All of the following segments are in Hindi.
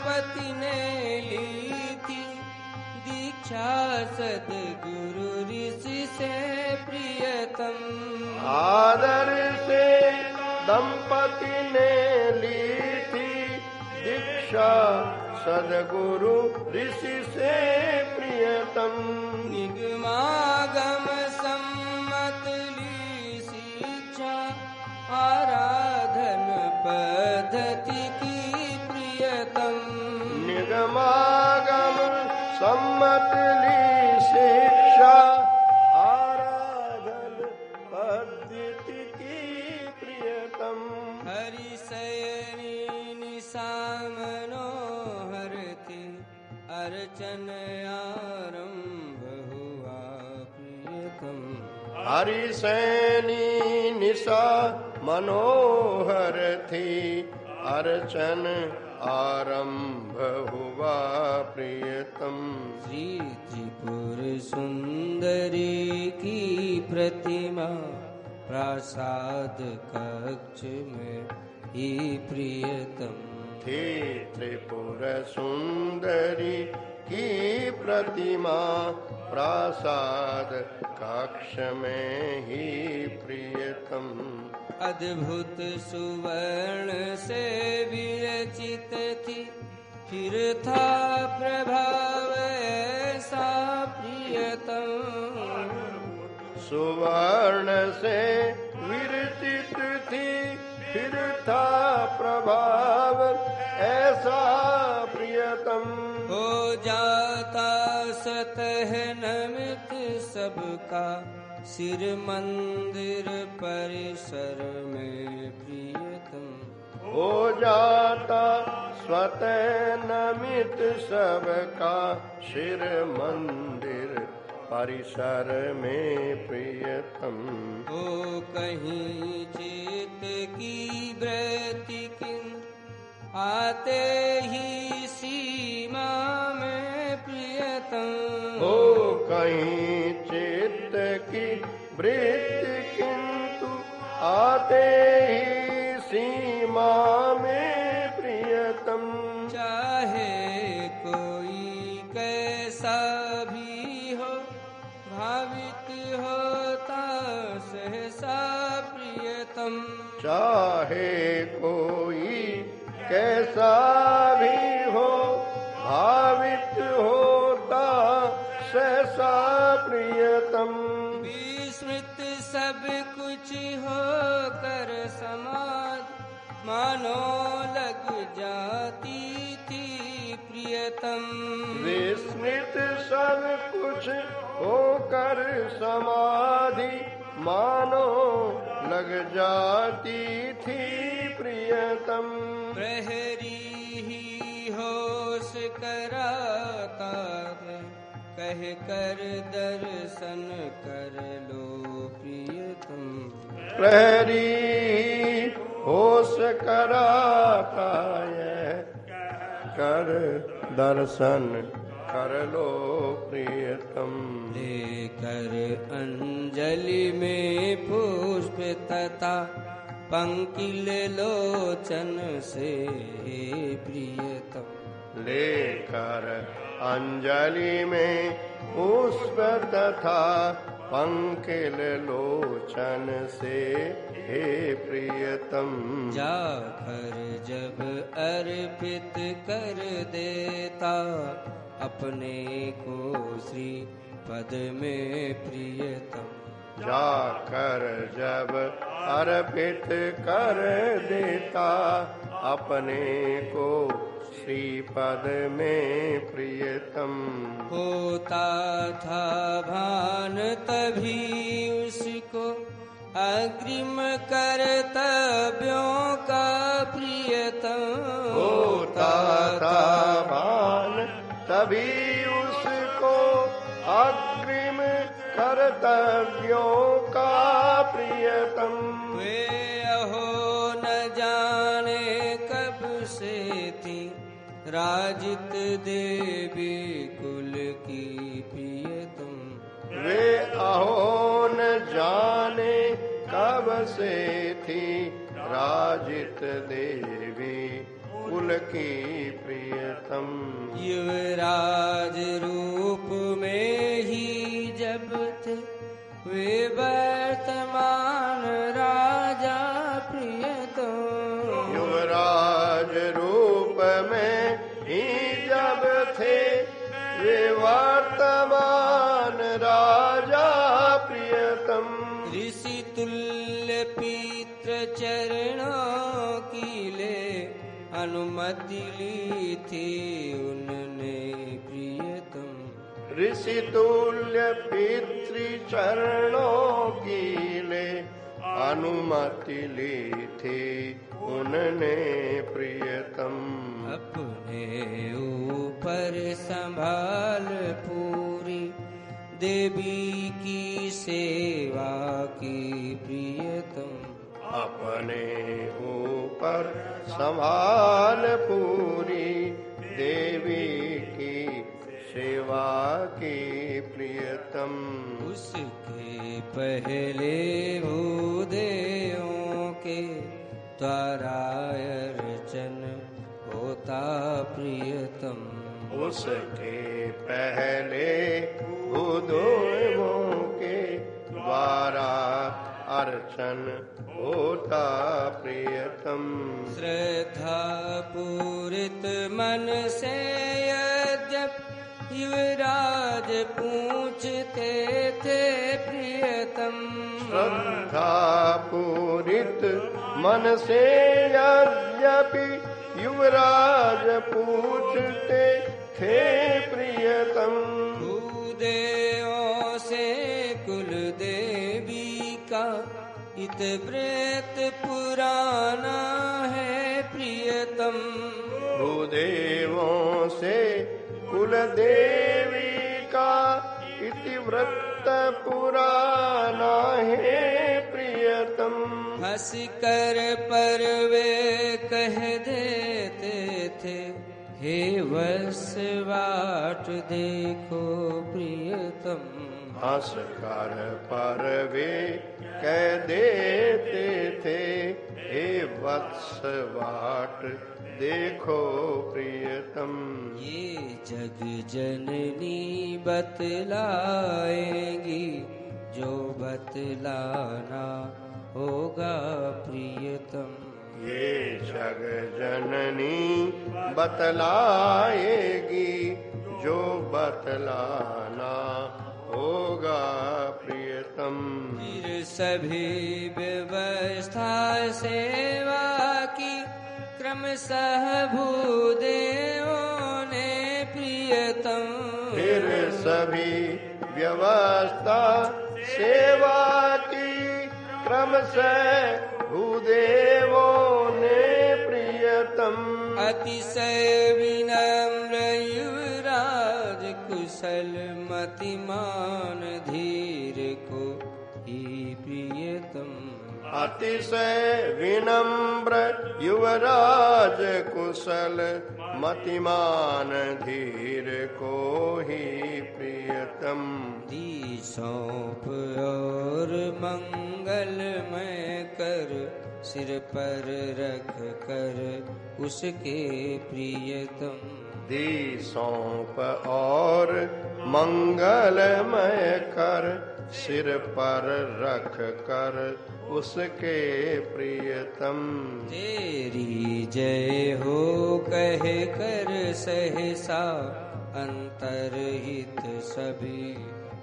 दंपति ने ली थी दीक्षा सद्गुरु ऋषि से प्रियतम। आदर से दंपति ने ली थी दीक्षा सद्गुरु ऋषि से प्रियतम। निगमागम सम्मत ली शिक्षा आराधन पद्धति की प्रियतम। निगमागम सम्मत ली शिक्षा आराधन पद्धति की प्रियतम। हरिशयनी निशा मनोहर थी अर्चन आरंभ हुआ प्रियतम। हरिशयनी निशा मनोहर थी अर्चन आरंभ हुआ प्रियतम। श्री त्रिपुर सुंदरी की प्रतिमा प्रासाद कक्ष में ही प्रियतम। थी त्रिपुर सुंदरी की प्रतिमा प्रासाद कक्ष में ही प्रियतम। अद्भुत सुवर्ण से विरचित थी फिर था प्रभाव ऐसा प्रियतम। सुवर्ण से विरचित थी फिर था प्रभाव ऐसा प्रियतम। हो जाता सतह नमित सबका सिर मंदिर परिसर में प्रियतम। हो जाता स्वतः नमित सबका सिर मंदिर परिसर में प्रियतम। हो कहीं चित की वृत्ति किन आते ही सीमा में प्रियतम। हो कहीं चित्त की वृत्ति किंतु आते ही सीमा में प्रियतम। चाहे कोई कैसा भी हो भावित होता सहसा प्रियतम। चाहे कोई कैसा भी हो भावित होता सहसा प्रियतम। विस्मृत सब कुछ हो कर समाध मानो लग जाती थी प्रियतम। विस्मृत सब कुछ होकर समाधि मानो लग जाती थी प्रियतम। प्रहरी ही होश कराता है कह कर दर्शन कर लो प्रियतम। प्रहरी होश कराता है कर दर्शन कर लो प्रियतम। लेकर अंजलि में पुष्प तथा पंकिल लोचन से प्रियतम। लेकर अंजलि में पुष्प तथा पंकिल लोचन से हे प्रियतम। जाकर जब अर्पित कर देता अपने को श्री पद में प्रियतम। जाकर जब अर्पित कर देता अपने को श्रीपद में प्रियतम। होता था भान तभी उसको अग्रिम कर्तव्यों का प्रियतम। होता था भान तभी उसको अग्रिम कर्तव्यों का प्रियतम। वे अहो न जाने कब से थी राजित देवी कुल की प्रियतम। वे अहो न जाने कब से थी राजित देवी कुल की प्रियतम। युवराज रूप में ही जब थे वे वर्तमान राजा प्रियतम। युवराज रूप में ही जब थे वे वर्तमान राजा प्रियतम। ऋषि तुल्य पितृ चरणों की ले अनुमति ली थी उनने प्रियतम। ऋषि तुल्य पितृ चरणों की ले अनुमति ली थी उनने प्रियतम। अपने ऊपर संभाल पूरी देवी की सेवा की प्रियतम। अपने ऊपर संभाल पूरी देवी की सेवा की प्रियतम। उसके पहले भूदेवों के द्वारा अर्चन होता प्रियतम। उसके पहले भूदेवों के द्वारा अर्चन होता प्रियतम। श्रद्धा पूरित मन से यद्यप युवराज पूछते थे प्रियतम। श्रद्धा पूरित मन से यद्यपि युवराज पूछते थे प्रियतम। भूदेवों से कुल देवी का इत व्रत पुराना है प्रियतम। भूदेवों से कुल देवी का इति व्रत पुराना है प्रियतम। हंस कर पर वे कह देते थे हे वत्सवाट देखो प्रियतम। हंस कर पर वे कह देते थे हे वत्सवाट देखो प्रियतम। ये जग जननी बतलाएगी जो बतलाना होगा प्रियतम। ये जग जननी बतलाएगी जो बतलाना होगा प्रियतम। फिर सभी व्यवस्था सेवा की क्रमशः भूदेवों ने प्रियतम। फिर सभी व्यवस्था सेवा की क्रमशः भूदेवों ने प्रियतम। अतिशय विनम्र युवराज कुशल मतिमान धीर को ही प्रियतम। अतिशय विनम्र युवराज कुशल मतिमान धीर को ही प्रियतम। दी सौंप और मंगलमय कर सिर पर रख कर उसके प्रियतम। दी सौंप और मंगलमय कर सिर पर रख कर उसके प्रियतम। तेरी जय हो कह कर सहसा अंतरहित सभी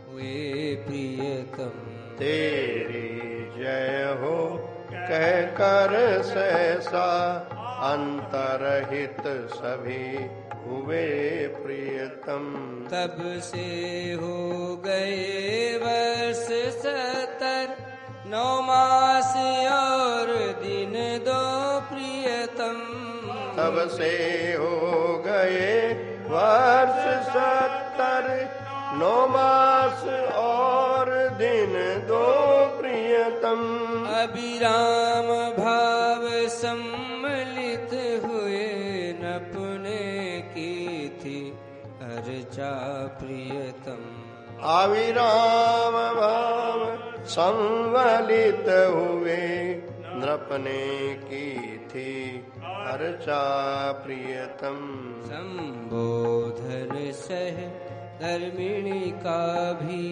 हुए प्रियतम। तेरी जय हो कह कर सहसा अंतरहित सभी हुए प्रियतम। तब से हो गए वर्ष 70 9 मास और दिन 2 प्रियतम। तब से हो गए वर्ष 70 9 मास और दिन 2 प्रियतम। अभिराम भाव सम्मिलित हुए नपने की थी अर्चा प्रियतम। अविराम भाव संवलित हुए नृपने की थी अर्चा प्रियतम। संबोधन सह धर्मिणी का भी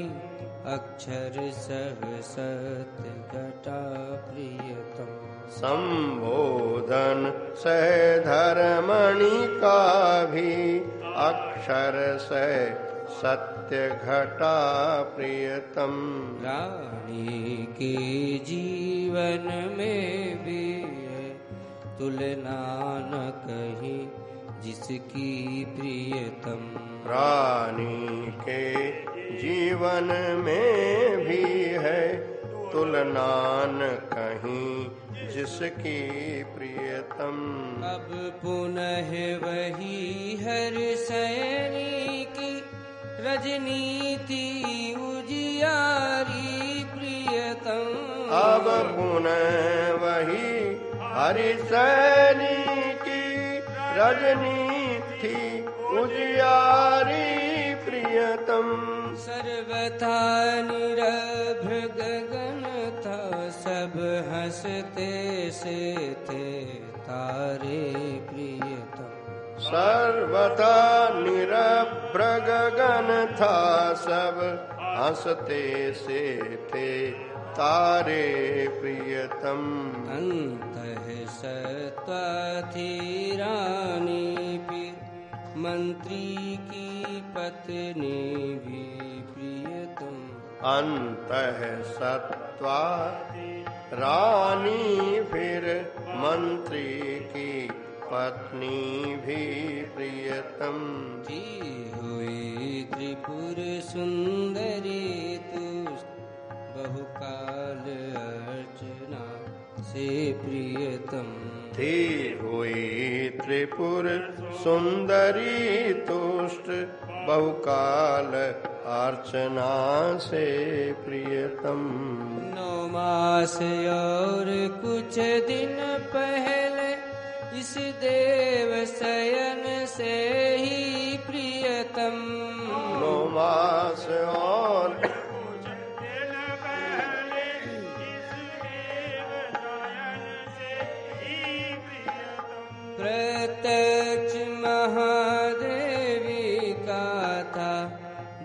अक्षर सह सत्य घटा प्रियतम। संबोधन सह धर्मणि का भी अक्षर सह सत्य घटा प्रियतम। रानी के जीवन में भी है तुलना न कहीं जिसकी प्रियतम। रानी के जीवन में भी है तुलना न कहीं जिसकी प्रियतम। अब पुनः वही हर सैनी की रजनी थी उजियारी प्रियतम। अब पुनः वही हरिसैनी की रजनी थी उजियारी प्रियतम। सर्वथा निरभ्र गगन था सब हंसते से थे तारे प्रियतम। सर्वथा निरभ्र गगन था सब हंसते से थे तारे प्रियतम। अंतः सत्वा थी रानी पीर मंत्री की पत्नी भी प्रियतम। अंतः सत्वा रानी फिर मंत्री की पत्नी भी प्रियतम। जी हुई त्रिपुर सुंदरी तुष्ट बहुकाल अर्चना से प्रियतम। थी हुई त्रिपुर सुंदरी तुष्ट बहुकाल अर्चना से प्रियतम। 9 मास और कुछ दिन पहले इस देव शयन से ही प्रियतम। 9 मास और कुछ दिन पहले इस देव शयन से ही प्रियतम। प्रत्यक्ष महादेवी का था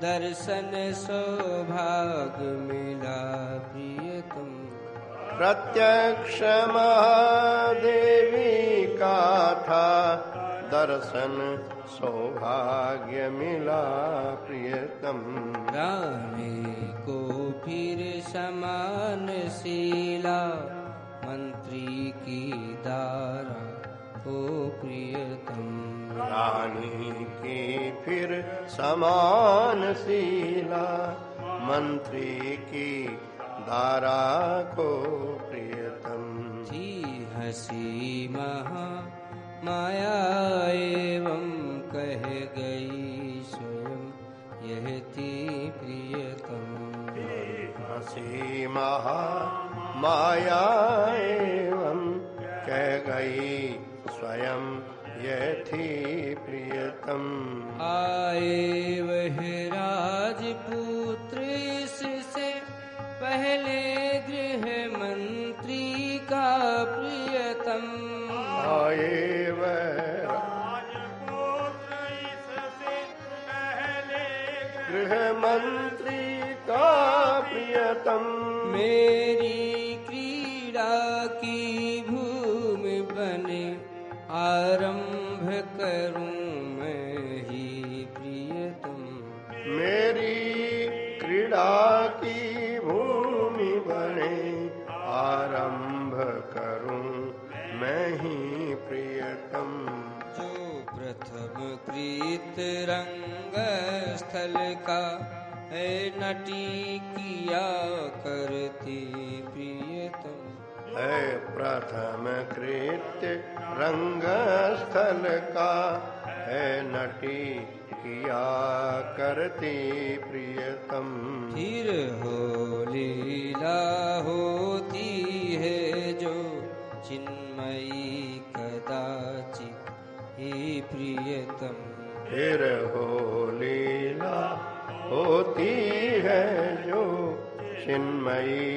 दर्शन सौभाग्य मिला प्रियतम। प्रत्यक्ष महादेवी का था दर्शन सौभाग्य मिला प्रियतम। रानी को फिर समान शीला मंत्री की दारा हो प्रियतम। रानी की फिर समान शीला मंत्री की दारा को प्रियतम। थी हसी महा माया एवं कह गई स्वयं यह थी प्रियतम। हसी महा माया एवं कह गई स्वयं यह थी प्रियतम। आए वह राजपुत्र इससे पहले गृह मंत्री का प्रियतम। आए वह राजपुत्र इससे पहले गृह मंत्री का प्रियतम। मेरी क्रीड़ा की भूमि बने आरंभ करूं मैं ही प्रियतम। मेरी क्रीड़ा की भूमि बने आरंभ करूं मैं ही प्रियतम। जो प्रथम कृत रंग स्थल का है नटी किया करती प्रियतम। है प्रथम कृत्य रंग स्थल का है नटी किया करती प्रियतम। फिर हो लीला होती है जो चिन्मयी कदाचित ही प्रियतम। फिर हो लीला होती है जो चिन्मयी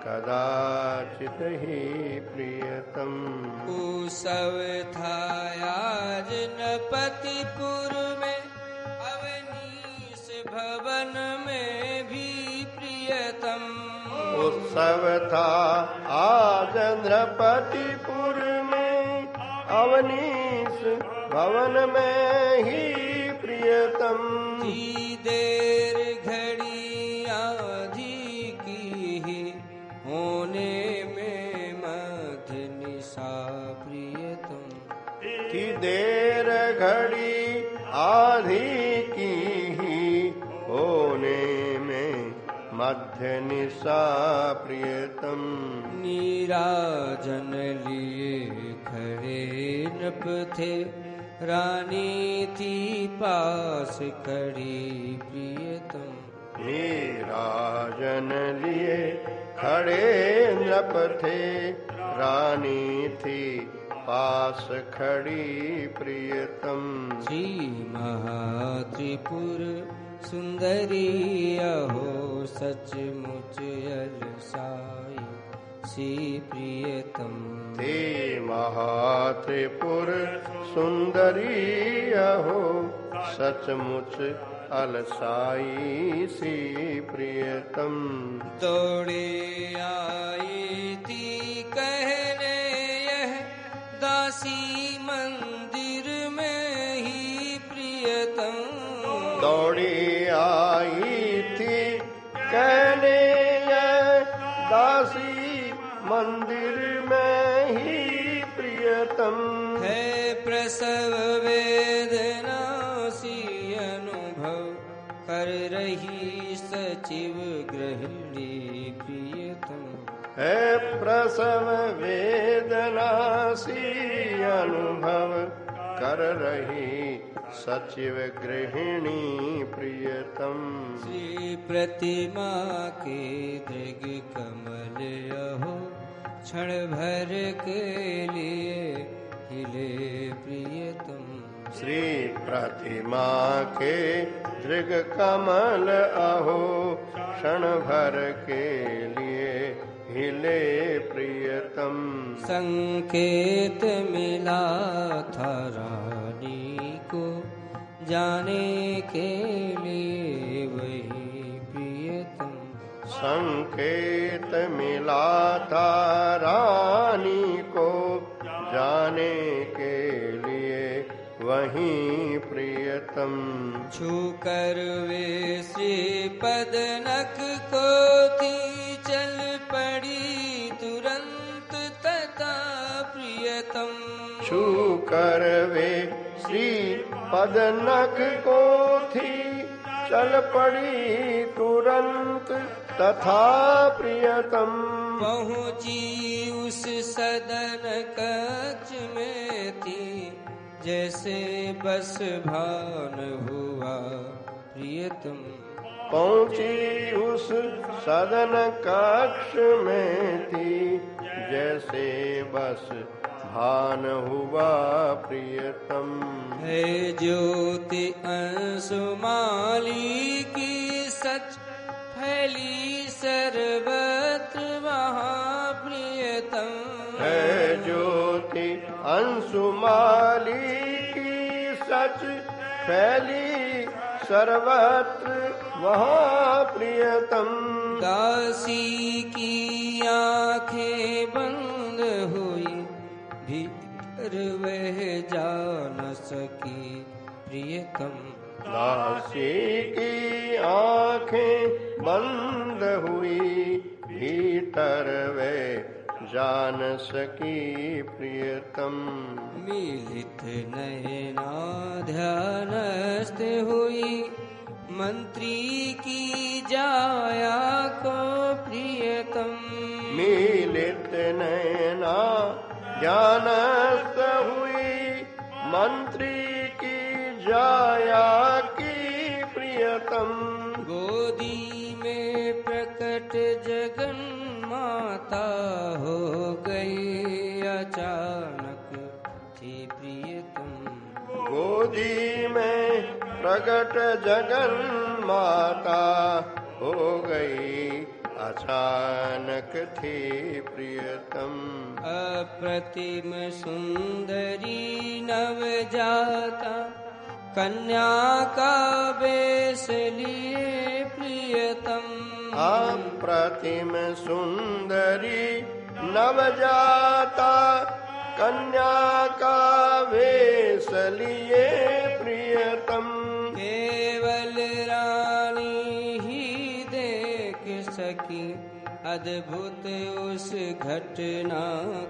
कदाचित ही प्रियतम। उत्सव था आज नपतिपुर में, अवनीश भवन में भी प्रियतम। उत्सव था आज नृपतिपुर में, अवनीश भवन में ही प्रियतम। थी देर घड़ी आधी की ही, होने में मध्य निशा प्रियतम। थी देर घड़ी आधी की ही, होने में मध्य निशा प्रियतम। नीराजन लिए खड़े नृप थे, रानी थी पास खड़ी प्रियतम। नीराजन लिए खड़े नृप थे, रानी थी पास खड़ी प्रियतम। श्री महात्रिपुर सुंदरी अहो, सचमुच अलसाई सी प्रियतम। ते महात्रिपुर सुंदरी अहो, सचमुच अलसाई सी प्रियतम। दौड़े आई थी कहने यह, दासी मंदिर में ही प्रियतम। दौड़ी आई थी कहने यह, दासी मंदिर में ही प्रियतम। है प्रसव वेदना सी अनुभव, कर रही सचिव गृहिणी प्रियतम। है प्रसव वेदना सी अनुभव, कर रही सचिव गृहिणी प्रियतम। श्री प्रतिमा के दृग कमल अहो, क्षण भर के लिए हिले प्रियतम। श्री प्रतिमा के दृग कमल अहो, क्षण भर के लिए हिले प्रियतम। संकेत मिला था रानी को, जाने के लिए वही प्रियतम। संकेत मिला था रानी को, जाने के लिए वहीं प्रियतम। छू कर वे श्री पदनक को थी, चल पड़ी तुरंत तथा प्रियतम। छू कर वे श्री पदनक को थी, चल पड़ी तुरंत तथा प्रियतम। पहुंची उस सदन कक्ष में थी, जैसे बस भान हुआ प्रियतम। पहुंची उस सदन कक्ष में थी, जैसे बस भान हुआ प्रियतम। है ज्योति अंशुमाली की सच, फैली सर्वत्र वहाँ प्रियतम। है ज्योति अंशुमाली की सच, फैली सर्वत्र वहाँ प्रियतम। दासी की आंखें बंद हुई, भीतर वह जा न सकी प्रियतम। दासी की आंखें बंद हुई, भीतर वे जान सकी प्रियतम। मिलित नयना ध्यानस्थ हुई, मंत्री की जाया को प्रियतम। मिलित नैना ज्ञानस्थ हुई, मंत्री की जाया की प्रियतम। गोदी में प्रकट जगन माता हो गई अचानक थी प्रियतम। गोदी में प्रकट जगन माता हो गई अचानक थी प्रियतम। अप्रतिम सुंदरी नवजाता कन्या का बेस लिए प्रियतम। अप्रतिम सुंदरी नवजाता कन्या का वेश लिए प्रियतम। केवल रानी ही देख सकी अद्भुत उस घटना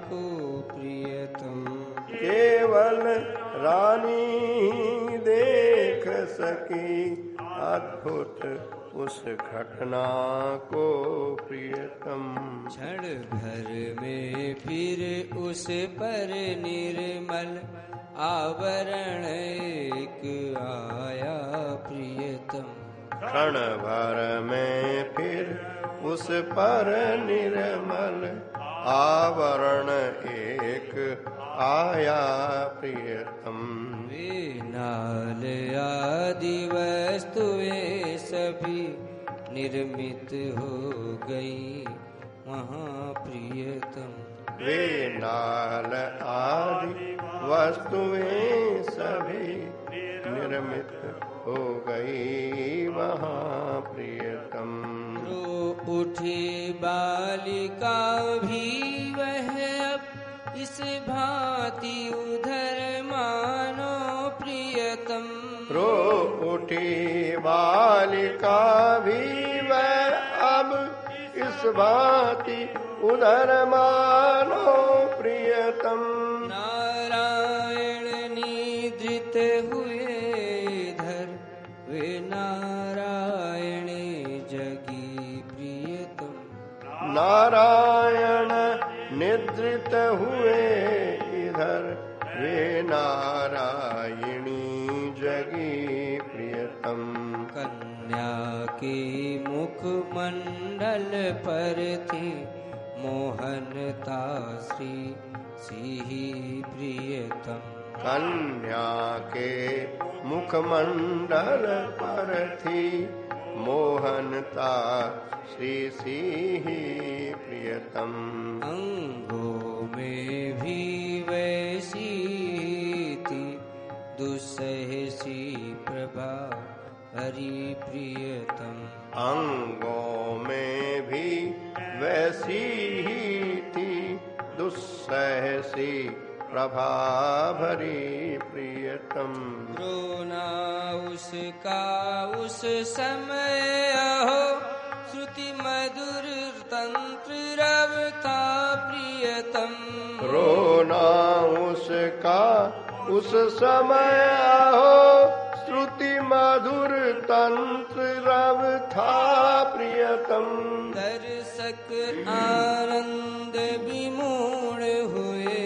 को प्रियतम। केवल रानी देख सकी अद्भुत उस घटना को प्रियतम। क्षण भर में फिर उस पर निर्मल आवरण एक आया प्रियतम। क्षण भर में फिर उस पर निर्मल आवरण एक आया प्रियतम। वे नाल आदि वस्तुएं सभी निर्मित हो गई वहाँ प्रियतम। वे नाल आदि वस्तुएं सभी निर्मित हो गई वहाँ प्रियतम। रो उठी बालिका भी वह अब इस भांति उधर मानो प्रियतम। रो उठी बालिका भी वह अब इस भांति उधर मानो प्रियतम। नारायण निद्रित हुए इधर वे नारायणी जगी प्रियतम। नारायण निद्रित हुए इधर वे नारायणी जगी प्रियतम। कन्या के मुख मंडल पर थी मोहनता श्री सिही प्रियतम। कन्या के मुखमंडल पर थी मोहनता श्री सिही प्रियतम। अंगों में भी वैसी थी दुस्सहसी प्रभा हरि प्रियतम। अंगों में भी वैसी ही थी दुस्सहसी प्रभा भरी प्रियतम। रोना उसका उस समय हो श्रुति मधुर तंत्र रव था प्रियतम। रोना उसका उस समय हो श्रुति मधुर तंत्र रव था प्रियतम। दर्शक आनंद विमूढ़ हुए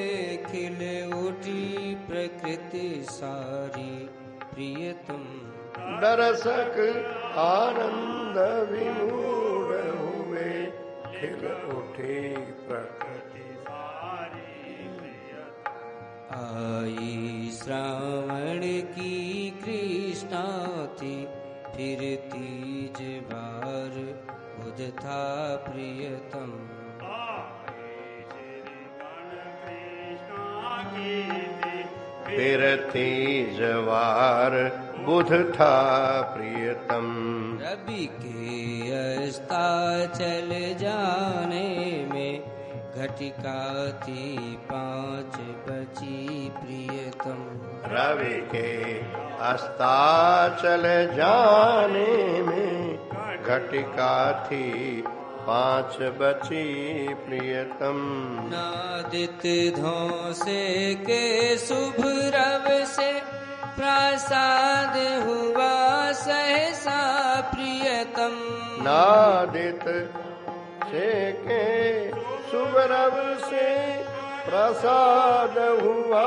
खिल उठी प्रकृति सारी प्रियतम। दर्शक आनंद विमूढ़ हुए खिल उठी प्रकृति सारी प्रियतम। आई श्रावण की कृष्णा थी फिर तीज बार बुध था प्रियतम। फिर तीज वार बुध था प्रियतम। रवि के अस्ताचल जाने में घटिका थी 5 बची प्रियतम। रवि के अस्ताचल जाने में घटिका थी 5 बची प्रियतम। नादित धौंसे के शुभ रव से प्रसाद हुआ सहसा प्रियतम। नादित से के शुभ रव से प्रसाद हुआ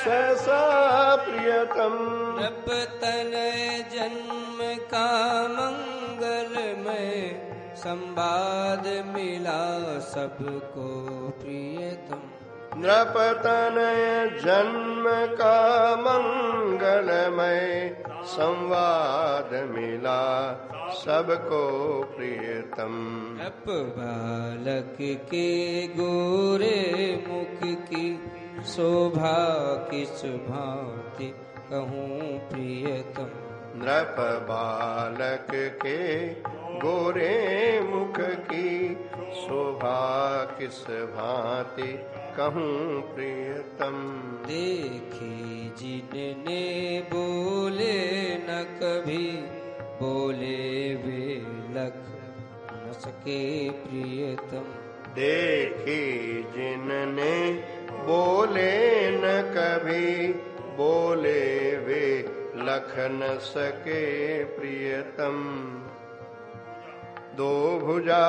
सहसा प्रियतम। नपतन जन्म का मंगलमय संवाद मिला सबको प्रियतम। नृपतनय जन्म का मंगलमय संवाद मिला सबको प्रियतम। नृप बालक के गोरे मुख की शोभा किस भांति कहूँ प्रियतम। नृप बालक के गोरे मुख की शोभा किस भांति कहूँ प्रियतम। देखी जिनने बोले न कभी बोले वे लख न सके प्रियतम। देखी जिनने बोले न कभी बोले वे लख न सके प्रियतम। दो भुजा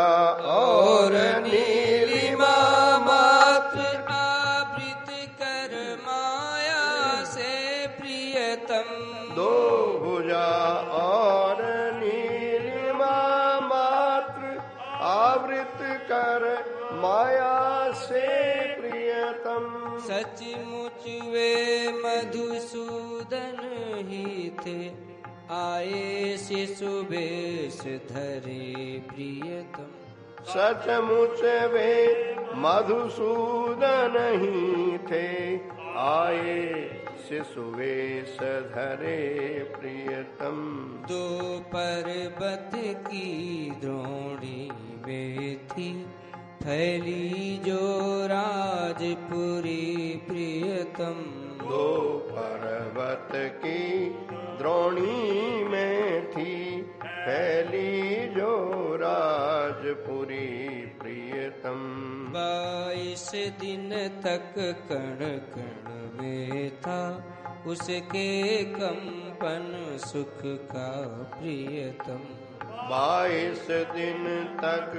और नीलिमा मात्र आवृत कर माया से प्रियतम। दो भुजा और नीलिमा मात्र आवृत कर माया से प्रियतम। सचमुच वे मधुसूदन ही थे आए शिशु बेश धरे प्रियतम। सचमुच वे मधुसूदन ही थे आए शिशु वेश धरे प्रियतम। दो पर्वत की द्रोणी में थी फैली जो राजपुरी प्रियतम। दो पर्वत की द्रोणी में थी फैली जो राजपुरी प्रियतम। 22 दिन तक कण कण में था उसके कंपन सुख का प्रियतम। 22 दिन तक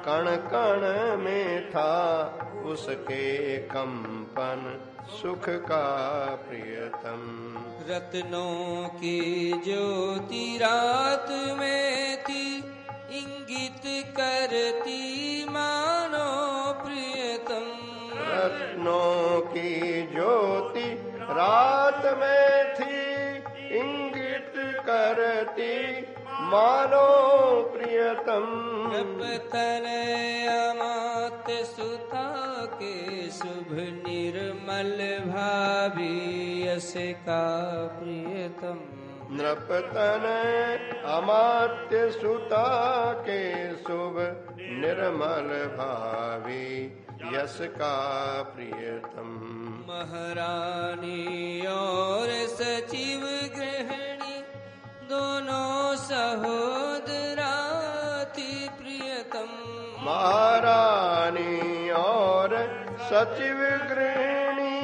कण कण में था उसके कंपन सुख का प्रियतम। रत्नों की ज्योति रात में थी इंगित करती मानो प्रियतम। रत्नों की ज्योति रात में थी इंगित करती मानो प्रियतम। नृपतनय अमात्य सुता के शुभ निर्मल भावी यश का प्रियतम। नृपतनय अमात्य सुता के शुभ निर्मल भावी यश का प्रियतम। महारानी और सचिव गृहिणी दोनों सहोदरा थी प्रियतम। महारानी और सचिव गृहिणी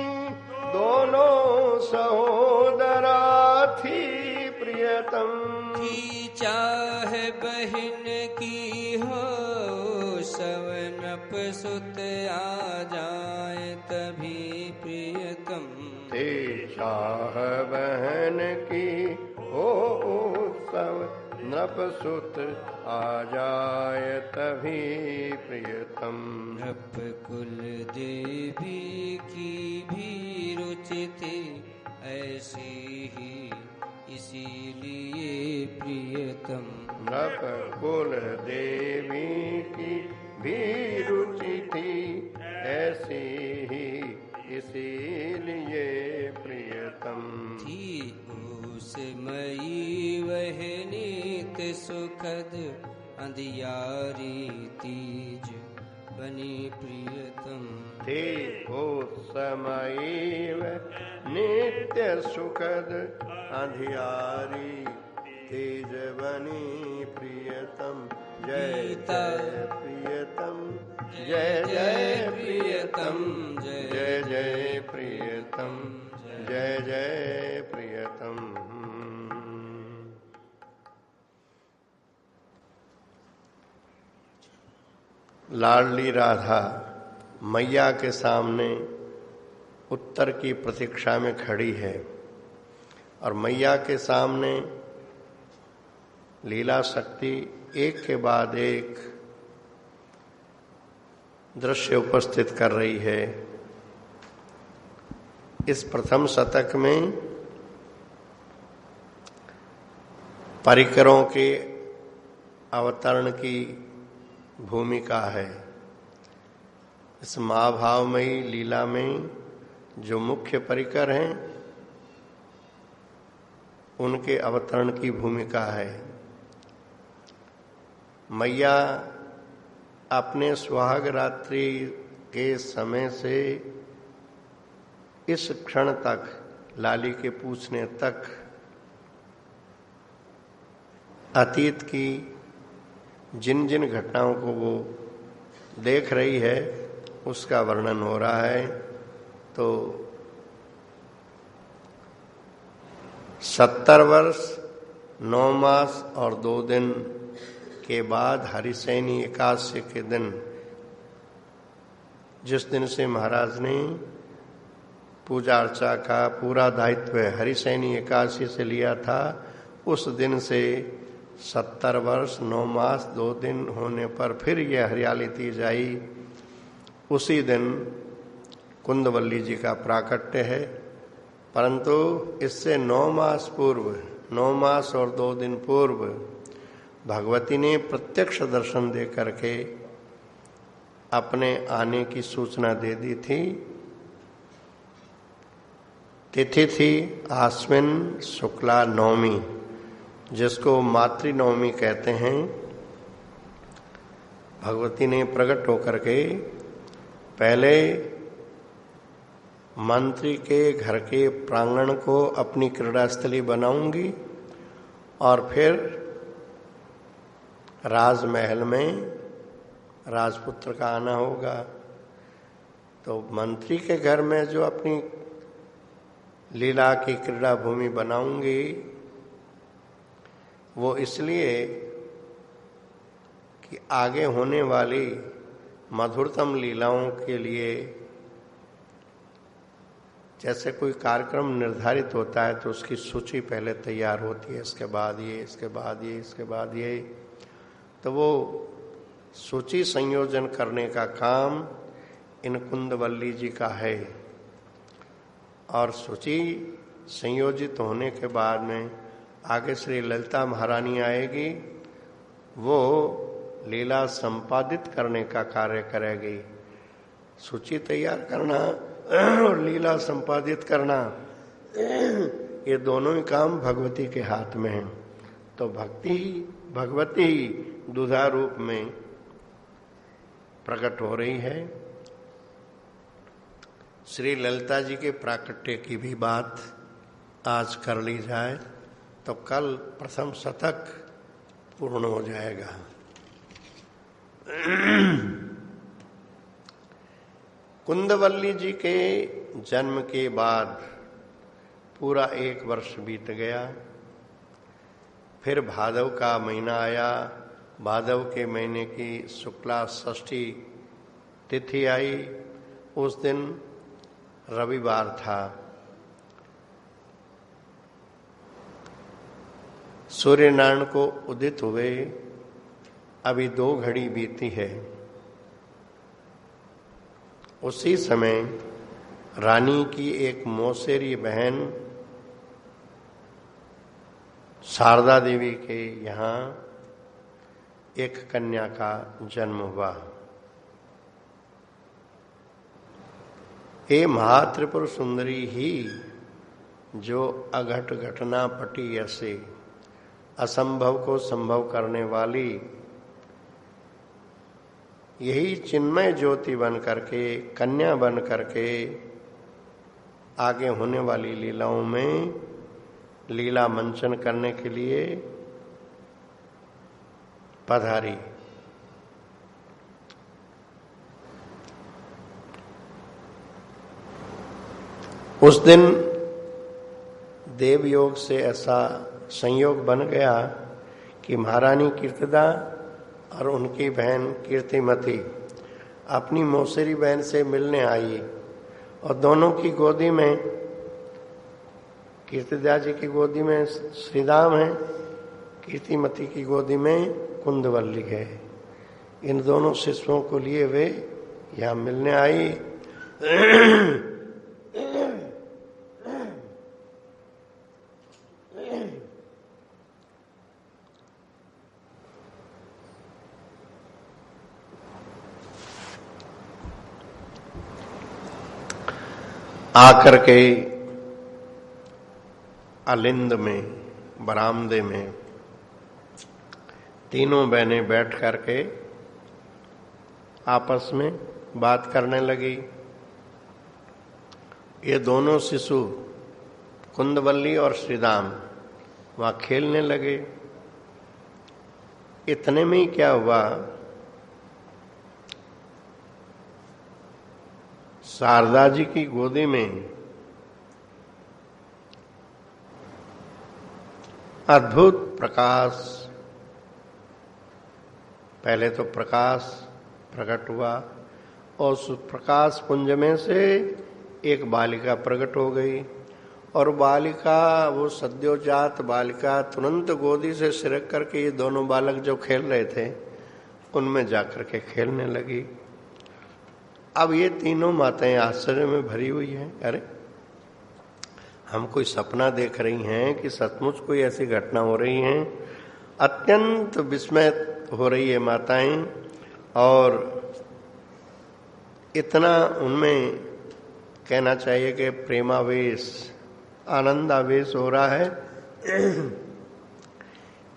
दोनों सहोदरा थी प्रियतम। थी चाहे बहन की हो सवनप सुत आ जाए तभी प्रियतम। थी चाह बहन की हो सब नृपसुत आ जाए तभी प्रियतम। नृप कुल देवी की भी रुचि थी ऐसी ही इसीलिए प्रियतम। नृप कुल देवी की भी रुचि थी ऐसी ही इसीलिए प्रियतम। थी उस मई वह नीत सुखद अंधियारी तीज बनी प्रियतम। थी उस समय नित्य सुखद अंधियारी तेज बनी प्रियतम। जय जय प्रियतम जय जय प्रियतम जय जय प्रियतम जय जय प्रियतम। लाडली राधा मैया के सामने उत्तर की प्रतीक्षा में खड़ी है और मैया के सामने लीला शक्ति एक के बाद एक दृश्य उपस्थित कर रही है। इस प्रथम शतक में परिकरों के अवतरण की भूमिका है। इस महाभावमयी लीला में जो मुख्य परिकर हैं उनके अवतरण की भूमिका है। मैया अपने सुहाग रात्रि के समय से इस क्षण तक, लाली के पूछने तक, अतीत की जिन जिन घटनाओं को वो देख रही है उसका वर्णन हो रहा है। तो 70 वर्ष 9 मास और 2 दिन के बाद हरिसैनी एकादशी के दिन, जिस दिन से महाराज ने पूजा अर्चा का पूरा दायित्व हरिसैनी एकादशी से लिया था, उस दिन से 70 वर्ष 9 मास 2 दिन होने पर फिर यह हरियाली तीज आई। उसी दिन कुंदवल्ली जी का प्राकट्य है, परंतु इससे 9 मास पूर्व, 9 मास और 2 दिन पूर्व भगवती ने प्रत्यक्ष दर्शन दे करके अपने आने की सूचना दे दी थी। तिथि थी आश्विन शुक्ला नवमी, जिसको मातृ नवमी कहते हैं। भगवती ने प्रकट होकर के पहले मंत्री के घर के प्रांगण को अपनी क्रीड़ा स्थली बनाऊंगी और फिर राजमहल में राजपुत्र का आना होगा। तो मंत्री के घर में जो अपनी लीला की क्रीड़ा भूमि बनाऊंगी वो इसलिए कि आगे होने वाली मधुरतम लीलाओं के लिए जैसे कोई कार्यक्रम निर्धारित होता है तो उसकी सूची पहले तैयार होती है, इसके बाद ये, इसके बाद ये, इसके बाद ये। तो वो सूची संयोजन करने का काम इन कुंदवल्ली जी का है। और सूची संयोजित होने के बाद में आगे श्री ललिता महारानी आएगी, वो लीला संपादित करने का कार्य करेगी। सूची तैयार करना और लीला संपादित करना, ये दोनों ही काम भगवती के हाथ में है। तो भगवती दुधा रूप में प्रकट हो रही है। श्री ललिता जी के प्राकट्य की भी बात आज कर ली जाए तो कल प्रथम शतक पूर्ण हो जाएगा। कुंदवल्ली जी के जन्म के बाद पूरा 1 वर्ष बीत गया। फिर भादव का महीना आया। भादव के महीने की शुक्ला षष्ठी तिथि आई। उस दिन रविवार था। सूर्य नारायण को उदित हुए अभी 2 घड़ी बीती है। उसी समय रानी की एक मौसेरी बहन शारदा देवी के यहाँ एक कन्या का जन्म हुआ। ये महात्रिपुर सुंदरी ही जो अघट घटना पटी ऐसे असंभव को संभव करने वाली, यही चिन्मय ज्योति बन करके, कन्या बन करके आगे होने वाली लीलाओं में लीला मंचन करने के लिए पधारी। उस दिन देवयोग से ऐसा संयोग बन गया कि महारानी कीर्तिदा और उनकी बहन कीर्तिमती अपनी मौसेरी बहन से मिलने आई और दोनों की गोदी में, कीर्तिदा जी की गोदी में श्रीराम है, कीर्तिमती की गोदी में कुंदवल्ली है। इन दोनों शिशुओं को लिए वे यहाँ मिलने आई। आकर के अलिंद में, बरामदे में तीनों बहनें बैठ करके आपस में बात करने लगी। ये दोनों शिशु कुंदवल्ली और श्रीदाम वहां खेलने लगे। इतने में ही क्या हुआ, शारदा जी की गोदी में अद्भुत प्रकाश, पहले तो प्रकाश प्रकट हुआ और उस प्रकाश पुंज में से एक बालिका प्रकट हो गई और बालिका, वो सद्योजात बालिका तुरंत गोदी से सिरक करके ये दोनों बालक जो खेल रहे थे उनमें जाकर के खेलने लगी। अब ये तीनों माताएं आश्चर्य में भरी हुई हैं, अरे हम कोई सपना देख रही हैं कि सचमुच कोई ऐसी घटना हो रही है। अत्यंत विस्मय हो रही है माताएं और इतना उनमें कहना चाहिए कि प्रेमावेश, आनंदावेश हो रहा है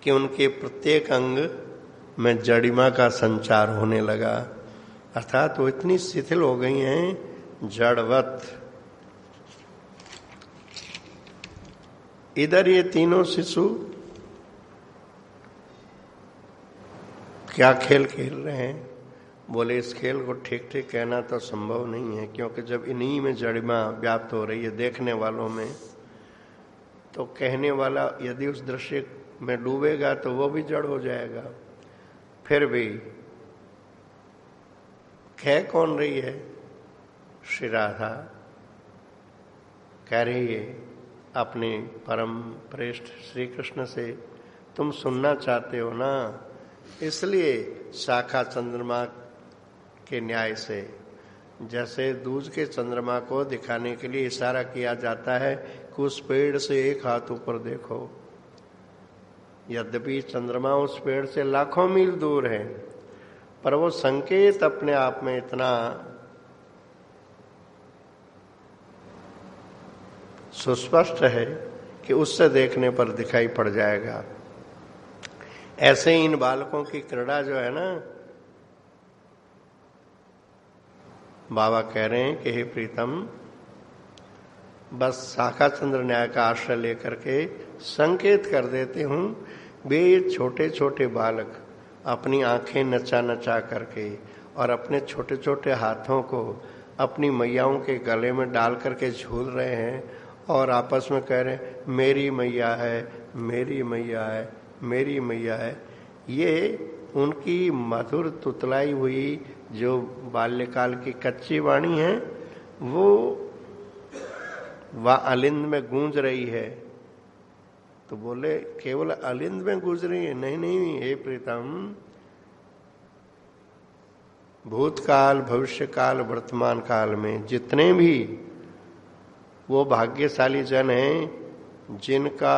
कि उनके प्रत्येक अंग में जड़िमा का संचार होने लगा, अर्थात वो इतनी शिथिल हो गई हैं जड़वत। इधर ये तीनों शिशु क्या खेल खेल रहे हैं? बोले इस खेल को ठीक ठीक कहना तो संभव नहीं है, क्योंकि जब इन्हीं में जड़िमा व्याप्त हो रही है देखने वालों में, तो कहने वाला यदि उस दृश्य में डूबेगा तो वो भी जड़ हो जाएगा। फिर भी कह कौन रही है? श्री राधा कह रही है अपने परम श्रेष्ठ श्री कृष्ण से, तुम सुनना चाहते हो ना, इसलिए शाखा चंद्रमा के न्याय से, जैसे दूज के चंद्रमा को दिखाने के लिए इशारा किया जाता है कि उस पेड़ से एक हाथ ऊपर देखो, यद्यपि चंद्रमा उस पेड़ से लाखों मील दूर है, पर वो संकेत अपने आप में इतना सुस्पष्ट है कि उससे देखने पर दिखाई पड़ जाएगा। ऐसे ही इन बालकों की क्रीड़ा जो है ना, बाबा कह रहे हैं कि हे प्रीतम, बस शाखा चंद्र न्याय का आश्रय लेकर के संकेत कर देते हूं, वे छोटे छोटे बालक अपनी आंखें नचा नचा करके और अपने छोटे छोटे हाथों को अपनी मैयाओं के गले में डाल करके झूल रहे हैं और आपस में कह रहे हैं मेरी मैया है, मेरी मैया है, मेरी मैया है। ये उनकी मधुर तुतलाई हुई जो बाल्यकाल की कच्ची वाणी है, वो वह अलिंद में गूंज रही है। तो बोले केवल अलिंद में गूंज रही है? नहीं नहीं हे प्रीतम, भूतकाल, भविष्यकाल, वर्तमान काल में जितने भी वो भाग्यशाली जन हैं जिनका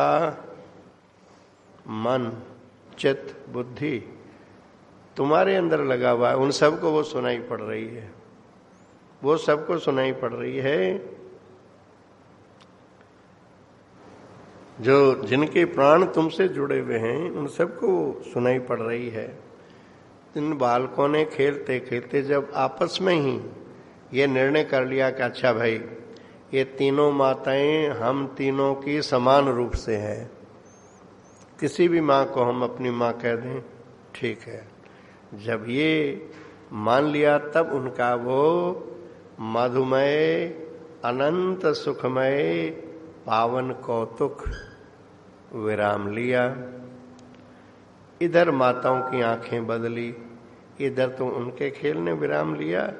मन, चित्त, बुद्धि तुम्हारे अंदर लगा हुआ है, उन सबको वो सुनाई पड़ रही है, वो सबको सुनाई पड़ रही है। जो जिनके प्राण तुमसे जुड़े हुए हैं उन सबको सुनाई पड़ रही है। इन बालकों ने खेलते खेलते जब आपस में ही ये निर्णय कर लिया कि अच्छा भाई, ये तीनों माताएं हम तीनों की समान रूप से हैं, किसी भी माँ को हम अपनी माँ कह दें, ठीक है। जब ये मान लिया तब उनका वो मधुमय, अनंत सुखमय, पावन कौतुक विराम लिया। इधर माताओं की आंखें बदली, इधर तो उनके खेल ने विराम लिया,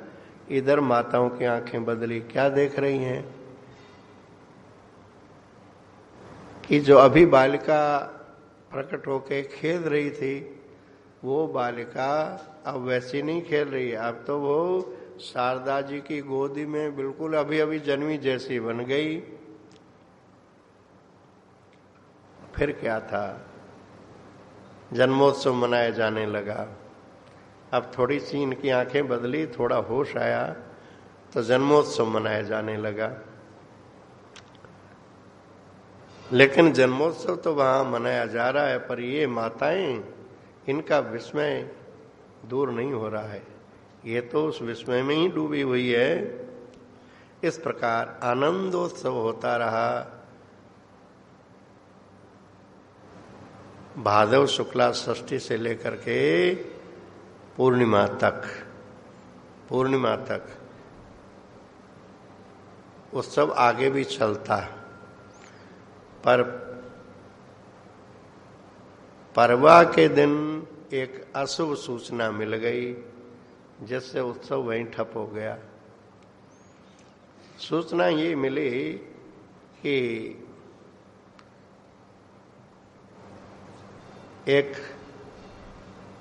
इधर माताओं की आंखें बदली। क्या देख रही हैं कि जो अभी बालिका प्रकट होके खेल रही थी, वो बालिका अब वैसी नहीं खेल रही है, अब तो वो शारदा जी की गोदी में बिल्कुल अभी अभी जन्मी जैसी बन गई। फिर क्या था, जन्मोत्सव मनाया जाने लगा। अब थोड़ी सी इनकी आंखें बदली, थोड़ा होश आया तो जन्मोत्सव मनाया जाने लगा। लेकिन जन्मोत्सव तो वहां मनाया जा रहा है, पर ये माताएं, इनका विस्मय दूर नहीं हो रहा है, ये तो उस विस्मय में ही डूबी हुई है। इस प्रकार आनंदोत्सव होता रहा भादव शुक्ला षष्ठी से लेकर के पूर्णिमा तक उत्सव आगे भी चलता, पर परवा के दिन एक अशुभ सूचना मिल गई, जिससे उत्सव वहीं ठप हो गया। सूचना ये मिली कि एक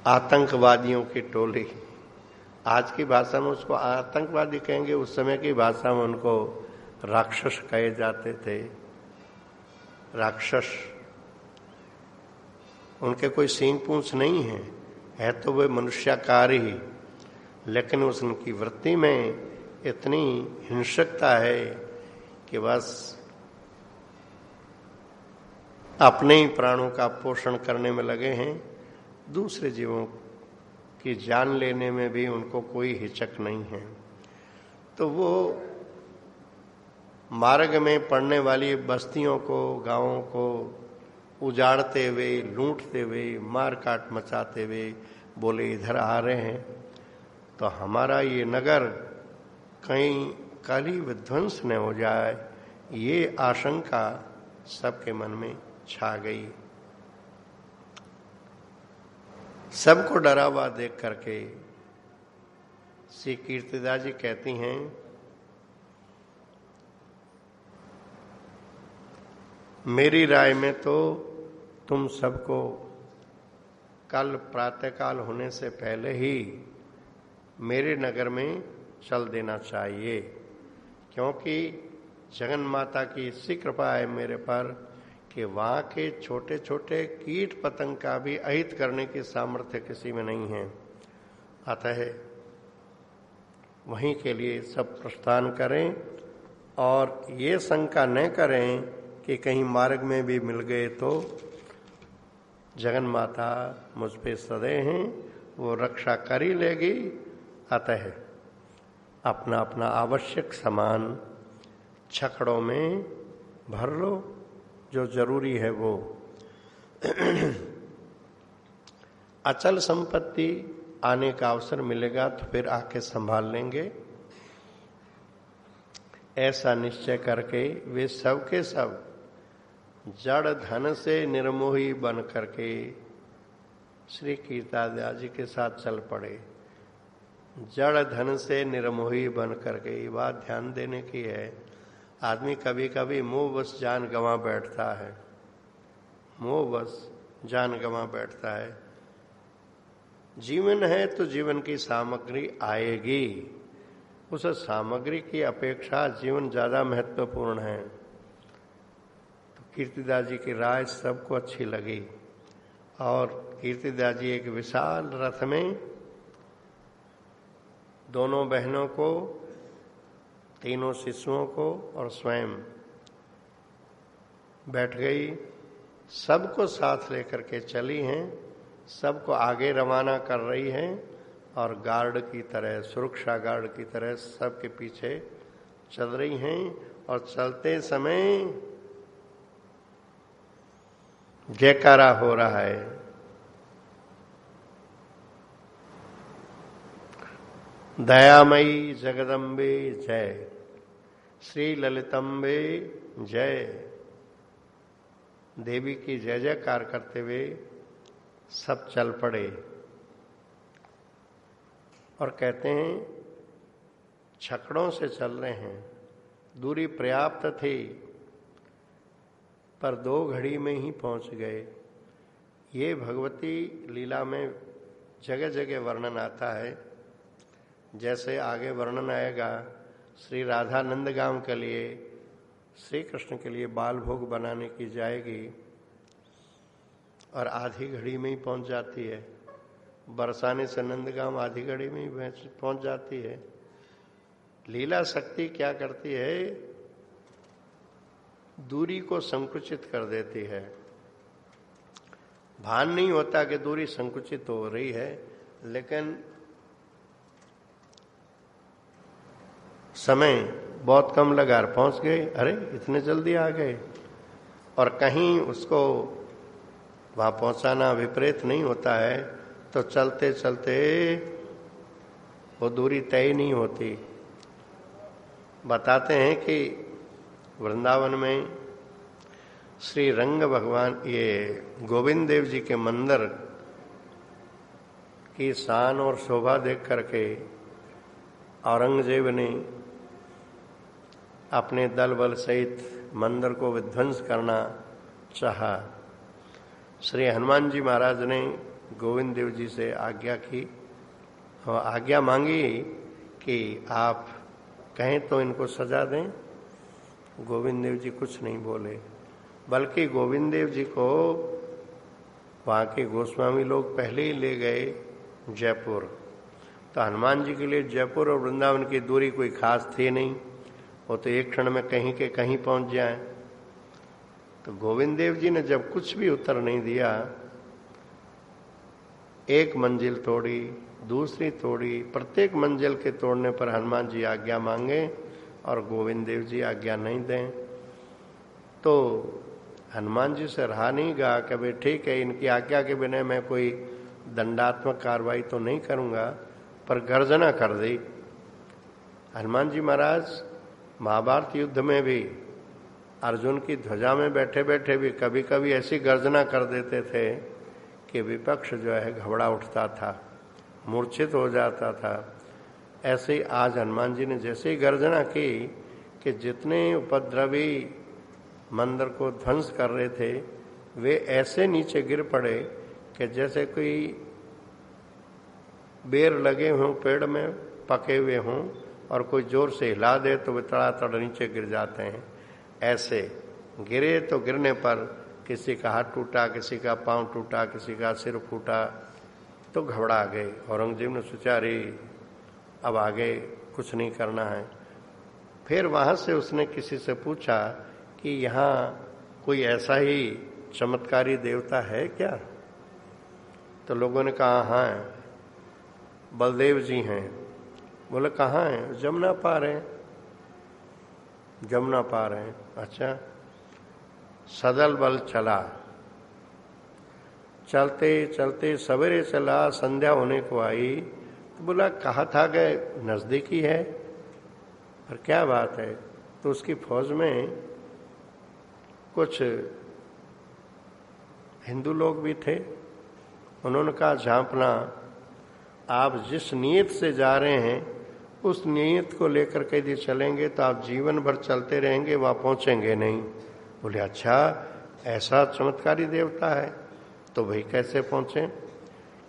आतंकवादियों की टोली, आज की भाषा में उसको आतंकवादी कहेंगे, उस समय की भाषा में उनको राक्षस कहे जाते थे। राक्षस, उनके कोई सींग पूंछ नहीं है तो वे मनुष्याकार ही, लेकिन उनकी वृत्ति में इतनी हिंसकता है कि बस अपने ही प्राणों का पोषण करने में लगे हैं, दूसरे जीवों की जान लेने में भी उनको कोई हिचक नहीं है। तो वो मार्ग में पड़ने वाली बस्तियों को, गांवों को उजाड़ते हुए, लूटते हुए, मार काट मचाते हुए बोले इधर आ रहे हैं, तो हमारा ये नगर कहीं कल ही विध्वंस न हो जाए, ये आशंका सबके मन में छा गई। सबको डरा हुआ देख करके श्री कीर्तिदास जी कहती हैं, मेरी राय में तो तुम सबको कल प्रातःकाल होने से पहले ही मेरे नगर में चल देना चाहिए, क्योंकि जगन माता की इसी कृपा है मेरे पर कि वहां के छोटे छोटे कीट पतंग का भी अहित करने की सामर्थ्य किसी में नहीं है। अतः वहीं के लिए सब प्रस्थान करें और ये शंका न करें कि कहीं मार्ग में भी मिल गए तो जगन माता मुझ पे सदैव हैं, वो रक्षा कर ही लेगी। अतः अपना अपना आवश्यक सामान छकड़ों में भर लो, जो जरूरी है वो। अचल संपत्ति आने का अवसर मिलेगा तो फिर आके संभाल लेंगे, ऐसा निश्चय करके वे सब के सब जड़ धन से निर्मोही बन करके श्री कीर्तिदास जी के साथ चल पड़े। जड़ धन से निर्मोही बन करके, ये बात ध्यान देने की है। आदमी कभी कभी मोहवश जान गंवा बैठता है, मोहवश जान गंवा बैठता है। जीवन है तो जीवन की सामग्री आएगी, उस सामग्री की अपेक्षा जीवन ज्यादा महत्वपूर्ण है। तो कीर्तिदास जी की राय सबको अच्छी लगी और कीर्तिदास जी एक विशाल रथ में दोनों बहनों को, तीनों शिशुओं को और स्वयं बैठ गई, सबको साथ लेकर के चली हैं, सबको आगे रवाना कर रही हैं और गार्ड की तरह, सुरक्षा गार्ड की तरह सबके पीछे चल रही हैं। और चलते समय जयकारा हो रहा है, दयामयी जगदम्बे जय, श्री ललितम्बे जय। देवी की जय जयकार करते हुए सब चल पड़े और कहते हैं छकड़ों से चल रहे हैं, दूरी पर्याप्त थी पर 2 घड़ी में ही पहुंच गए। ये भगवती लीला में जगह जगह वर्णन आता है। जैसे आगे वर्णन आएगा, श्री राधा नंदगांव के लिए, श्री कृष्ण के लिए बाल भोग बनाने की जाएगी और आधी घड़ी में ही पहुंच जाती है। बरसाने से नंदगांव आधी घड़ी में ही पहुंच जाती है। लीला शक्ति क्या करती है, दूरी को संकुचित कर देती है। भान नहीं होता कि दूरी संकुचित हो रही है, लेकिन समय बहुत कम लगा और पहुंच गए, अरे इतने जल्दी आ गए। और कहीं उसको वहां पहुंचाना विपरीत नहीं होता है तो चलते चलते वो दूरी तय नहीं होती। बताते हैं कि वृंदावन में श्री रंग भगवान, ये गोविंद देव जी के मंदिर की शान और शोभा देख करके औरंगजेब ने अपने दल बल सहित मंदिर को विध्वंस करना चाहा। श्री हनुमान जी महाराज ने गोविंद देव जी से आज्ञा की और आज्ञा मांगी कि आप कहें तो इनको सजा दें। गोविंद देव जी कुछ नहीं बोले, बल्कि गोविंद देव जी को वहाँ के गोस्वामी लोग पहले ही ले गए जयपुर। तो हनुमान जी के लिए जयपुर और वृंदावन की दूरी कोई खास थी नहीं, वो तो एक क्षण में कहीं के कहीं पहुंच जाए। तो गोविंद देव जी ने जब कुछ भी उत्तर नहीं दिया, एक मंजिल तोड़ी, दूसरी तोड़ी, प्रत्येक मंजिल के तोड़ने पर हनुमान जी आज्ञा मांगे और गोविंद देव जी आज्ञा नहीं दें। तो हनुमान जी से रहा नहीं गया कि भाई ठीक है, इनकी आज्ञा के बिना मैं कोई दंडात्मक कार्रवाई तो नहीं करूंगा, पर गर्जना कर दी। हनुमान जी महाराज महाभारत युद्ध में भी अर्जुन की ध्वजा में बैठे बैठे भी कभी कभी ऐसी गर्जना कर देते थे कि विपक्ष जो है घबरा उठता था, मूर्छित हो जाता था। ऐसे ही आज हनुमान जी ने जैसे ही गर्जना की कि जितने उपद्रवी मंदिर को ध्वंस कर रहे थे वे ऐसे नीचे गिर पड़े कि जैसे कोई बेर लगे हों पेड़ में पके हुए हों और कोई जोर से हिला दे तो वे तड़ातड़ नीचे गिर जाते हैं। ऐसे गिरे तो गिरने पर किसी का हाथ टूटा, किसी का पांव टूटा, किसी का सिर फूटा, तो घबरा गए। औरंगजेब ने सोचा अरे अब आगे कुछ नहीं करना है। फिर वहां से उसने किसी से पूछा कि यहाँ कोई ऐसा ही चमत्कारी देवता है क्या? तो लोगों ने कहा हाँ बलदेव जी हैं। बोले कहाँ हैं? जमुना पार हैं। जमुना पार हैं। अच्छा। सदल बल चला, चलते चलते सवेरे चला, संध्या होने को आई तो बोला कहा था कि नजदीकी है, पर क्या बात है? तो उसकी फौज में कुछ हिंदू लोग भी थे। उन्होंने कहा झांपना, आप जिस नीयत से जा रहे हैं उस नीयत को लेकर के यदि चलेंगे तो आप जीवन भर चलते रहेंगे, वहां पहुंचेंगे नहीं। बोले अच्छा ऐसा चमत्कारी देवता है? तो भाई कैसे पहुंचे?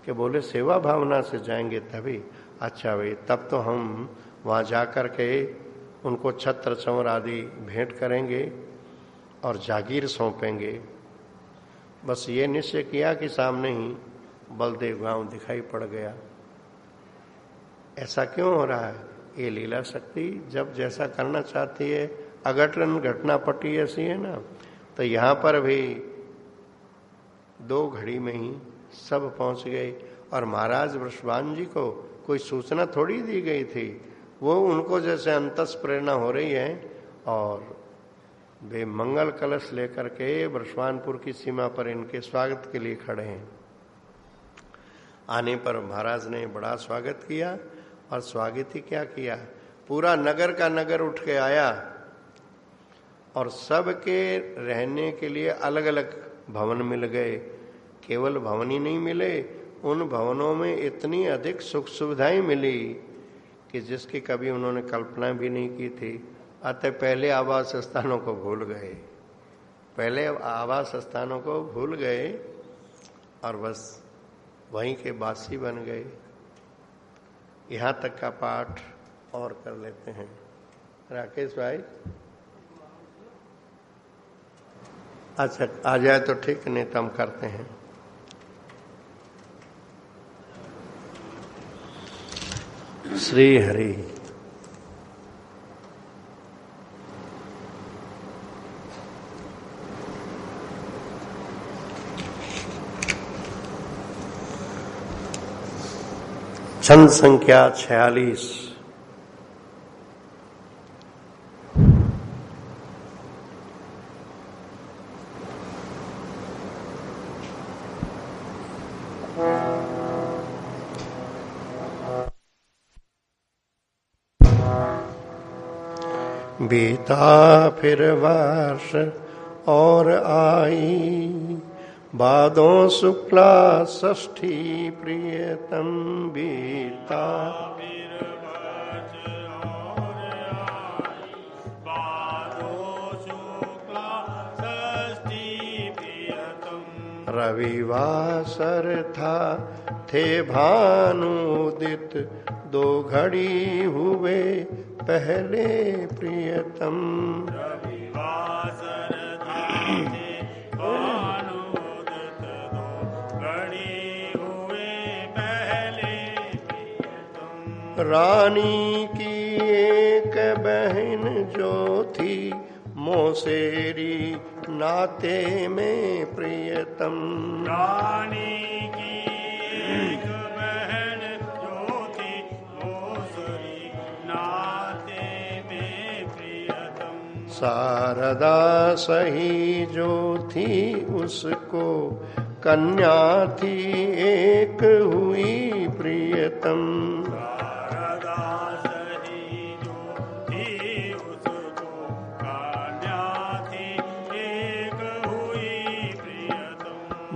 कि बोले सेवा भावना से जाएंगे तभी। अच्छा भाई तब तो हम वहां जाकर के उनको छत्र चंवर आदि भेंट करेंगे और जागीर सौंपेंगे। बस ये निश्चय किया कि सामने ही बलदेव गांव दिखाई पड़ गया। ऐसा क्यों हो रहा है? ये लीला शक्ति जब जैसा करना चाहती है, अघटन घटना पट्टी ऐसी है ना। तो यहाँ पर भी 2 घड़ी में ही सब पहुंच गए। और महाराज वृषभान जी को कोई सूचना थोड़ी दी गई थी, वो उनको जैसे अंतस प्रेरणा हो रही है और वे मंगल कलश लेकर के वृषभानपुर की सीमा पर इनके स्वागत के लिए खड़े हैं। आने पर महाराज ने बड़ा स्वागत किया और स्वागत ही क्या किया, पूरा नगर का नगर उठ के आया और सबके रहने के लिए अलग अलग भवन मिल गए। केवल भवन ही नहीं मिले, उन भवनों में इतनी अधिक सुख सुविधाएं मिली कि जिसकी कभी उन्होंने कल्पना भी नहीं की थी। अतः पहले आवास स्थानों को भूल गए, पहले आवास स्थानों को भूल गए और बस वहीं के बासी बन गए। यहाँ तक का पाठ और कर लेते हैं। राकेश भाई अच्छा आ जाए तो ठीक, नहीं तो हम करते हैं। श्री हरि। छंद संख्या 46। बीता फिर वर्ष और आई, भादों शुक्ला षष्ठी प्रियतम बीता। रविवासर था थे भानुदित, 2 घड़ी हुए पहले प्रियतम। रविवासर था थे भानुदित, 2 घड़ी हुए पहले प्रियतम। रानी की एक बहन जो थी, मौसेरी नाते में प्रियतम। रानी की एक बहन जो थी, मौसेरी नाते में प्रियतम। शारदा सही जो थी उसको, कन्या थी एक हुई प्रियतम।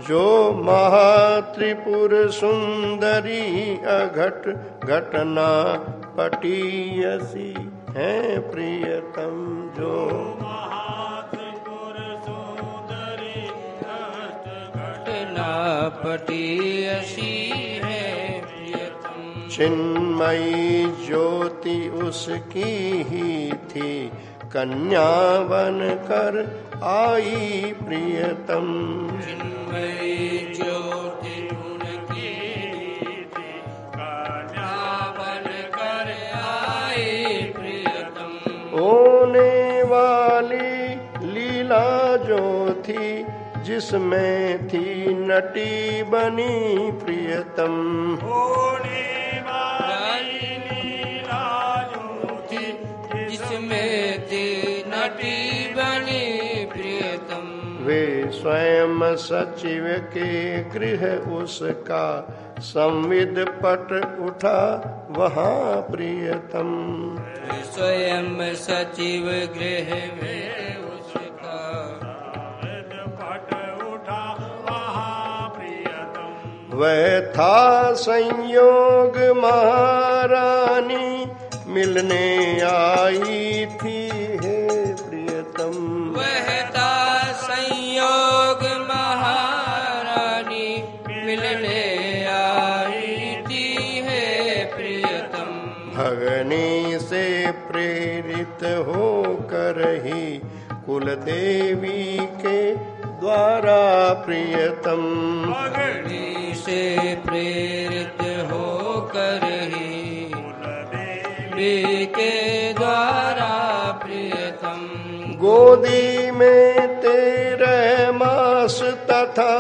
जो महात्रिपुर सुंदरी अघट घटना पटीयसी है प्रियतम। जो महात्रिपुर सुंदरी घटना पटीयसी है प्रियतम। चिन्मयी ज्योति उसकी ही थी, कन्या बन कर आई प्रियतम। चिन्मयी ज्योति उनकी थी, कन्या बन कर आई प्रियतम। होने वाली लीला जो थी, जिसमें थी नटी बनी प्रियतम। होने वाली लीला जो थी, जिसमें थी नटी बनी प्रियतम। वे स्वयं सचिव के गृह उसका, संविद पट उठा वहाँ प्रियतम। स्वयं सचिव गृह में उसका, संविद पट उठा वहाँ प्रियतम। वह था संयोग महारानी, मिलने आई थी हे प्रियतम। वह था संयोग महारानी, मिलने आई थी है प्रियतम। भगनी से प्रेरित होकर ही, कुल देवी के द्वारा प्रियतम। भगनी से प्रेरित होकर ही, देवी के द्वारा प्रियतम। गोदी में 13 मास तथा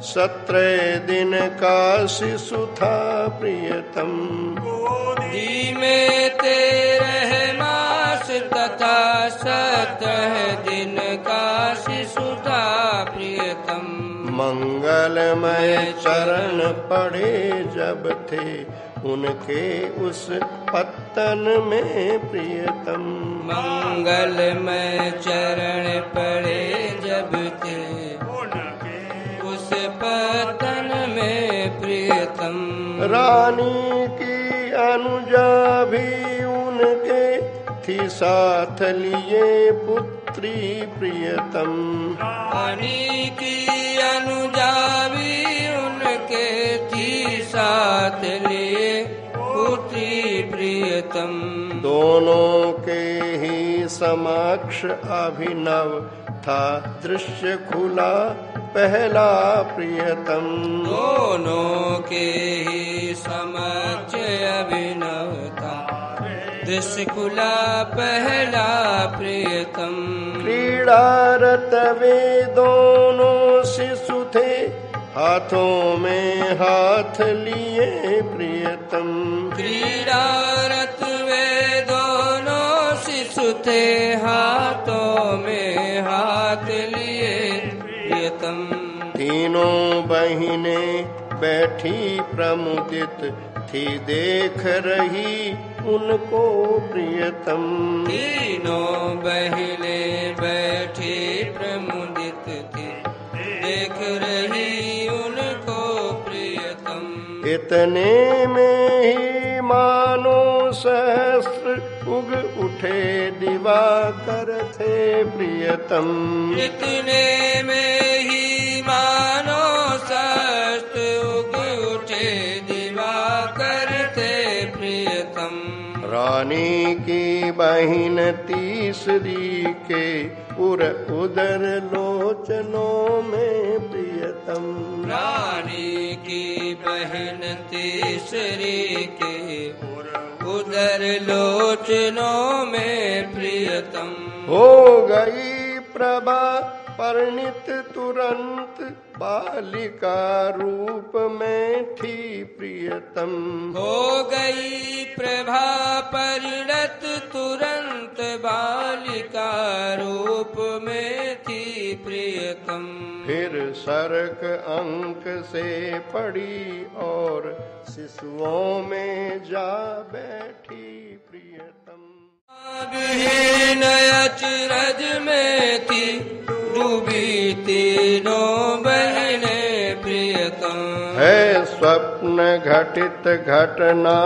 17 दिन का शिशु था प्रियतम। गोदी में 13 मास तथा 17 दिन का शिशु था प्रियतम। मंगलमय चरण पड़े जब थे, उनके उस पत्तन में प्रियतम। मंगलमय चरण पड़े जब थे, उस पतन में प्रियतम। रानी की अनुजा भी उनके थी, साथ लिए पुत्री प्रियतम। रानी की अनुजा भी उनके थी, साथ लिए पुत्री प्रियतम। दोनों के ही समक्ष अभिनव था दृश्य खुला पहला प्रियतम। दोनों के ही समक्ष अभिनव था दृश्य खुला पहला प्रियतम। क्रीड़ारत वे दोनों शिशु थे, हाथों में हाथ लिए प्रियतम। क्रीड़ारत वे दोनों शिशु थे, हाथों में हाथ लिए प्रियतम। तीनों बहिनें बैठी प्रमुदित थी, देख रही उनको प्रियतम। तीनों बहिनें बैठी प्रमुदित थी, देख रही उनको प्रियतम। इतने में ही मानो सहस्र उग उठे, दिवाकर थे प्रियतम। इतने में ही मानो सहस्र उग उठे, दिवाकर थे प्रियतम। रानी की बहिन तीसरी के उदर लोचनों में प्रियतम। रानी की बहन तीसरी के उदर लोचनों में प्रियतम। हो गई प्रभा परिणित तुरंत, बालिका रूप में थी प्रियतम। हो गई प्रभा परिणत तुरंत, बालिका रूप में थी प्रियतम। फिर सरक अंक से पड़ी और शिशुओं में जा बैठी प्रियतम। विहीन अचरज में थी डूबी तीनों बहनें प्रियतम। है स्वप्न घटित घटना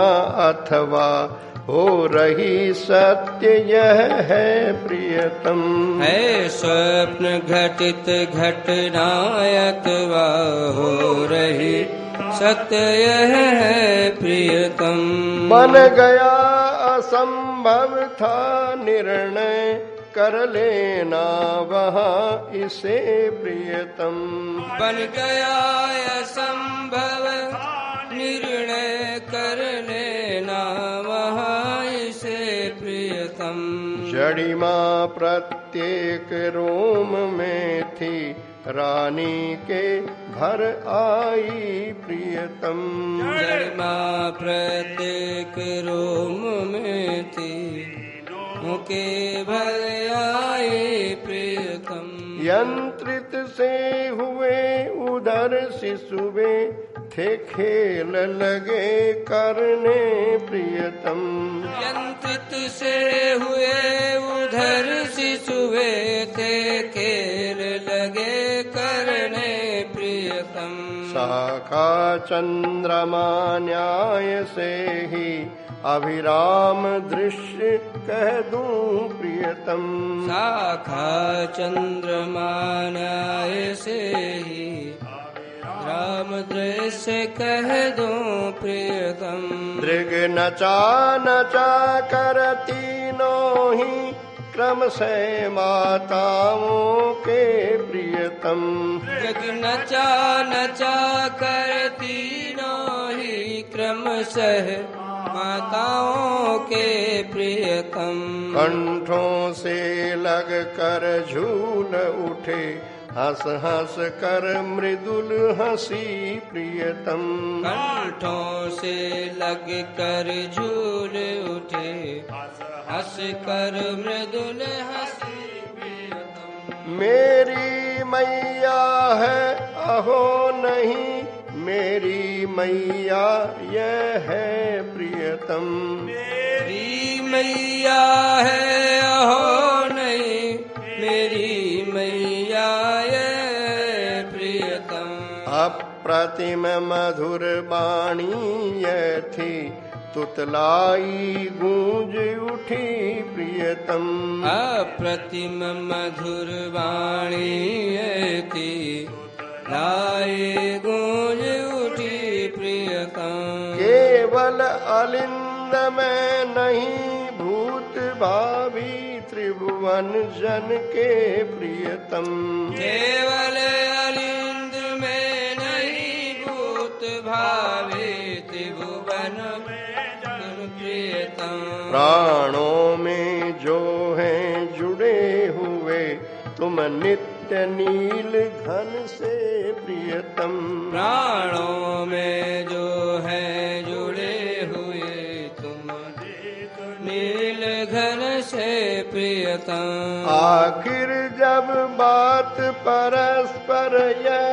अथवा हो रही सत्य, यह है प्रियतम। है स्वप्न घटित घटना अथवा हो रही सत्य, यह है प्रियतम। बन गया असंभव था निर्णय, कर लेना वहाँ इसे प्रियतम। बन गया असंभव निर्णय, कर लेना वहाँ इसे प्रियतम। जड़िमा प्रत्येक रोम में थी, रानी के भर आई प्रियतम। जड़िमा प्रत्येक रोम में थी, मुके भर आए प्रियतम। यंत्रित से हुए उधर शिशुवे, थे खेल लगे करने प्रियतम। यंत्रित से हुए उधर शिशुवे, थे खेल लगे करने प्रियतम। शाखा चंद्रमा न्याय से ही अभिराम दृश्य कह दूं प्रियतम। शाखा चंद्रमा न्याय से ही राम दृश्य कह दूं प्रियतम। दृग नचा नचा कर तीनों ही क्रम से माताओं के प्रियतम। जग नचा नचा कर तीनों ही क्रम सह माताओं के प्रियतम। कंठों से लग कर झूल उठे, हंस हंस कर मृदुल हंसी प्रियतम। कंठों से लग कर झूल उठे, हंस कर मृदुल हंसी प्रियतम। मेरी मैया है अहो नहीं, मेरी मैया यह है प्रियतम। मेरी मैया है अहो नहीं, मेरी मैया ये प्रियतम। अप्रतिम मधुर वाणी यह थी, तुतलाई गूंज उठी प्रियतम। अप्रतिम मधुर वाणी ये थी, लाई गूंज उठी प्रियतम। केवल अलिंद में नहीं, भूत भावी त्रिभुवन जन के प्रियतम। केवल अलिंद में नहीं, भूत भावे त्रिभुवन जन प्रियतम। प्राणों में जो हैं जुड़े हुए, तुम नित्य नित्य नील घन से प्रियतम। प्राणों में जो है जुड़े हुए तुम नील घन से प्रियतम। आखिर जब बात परस्पर यह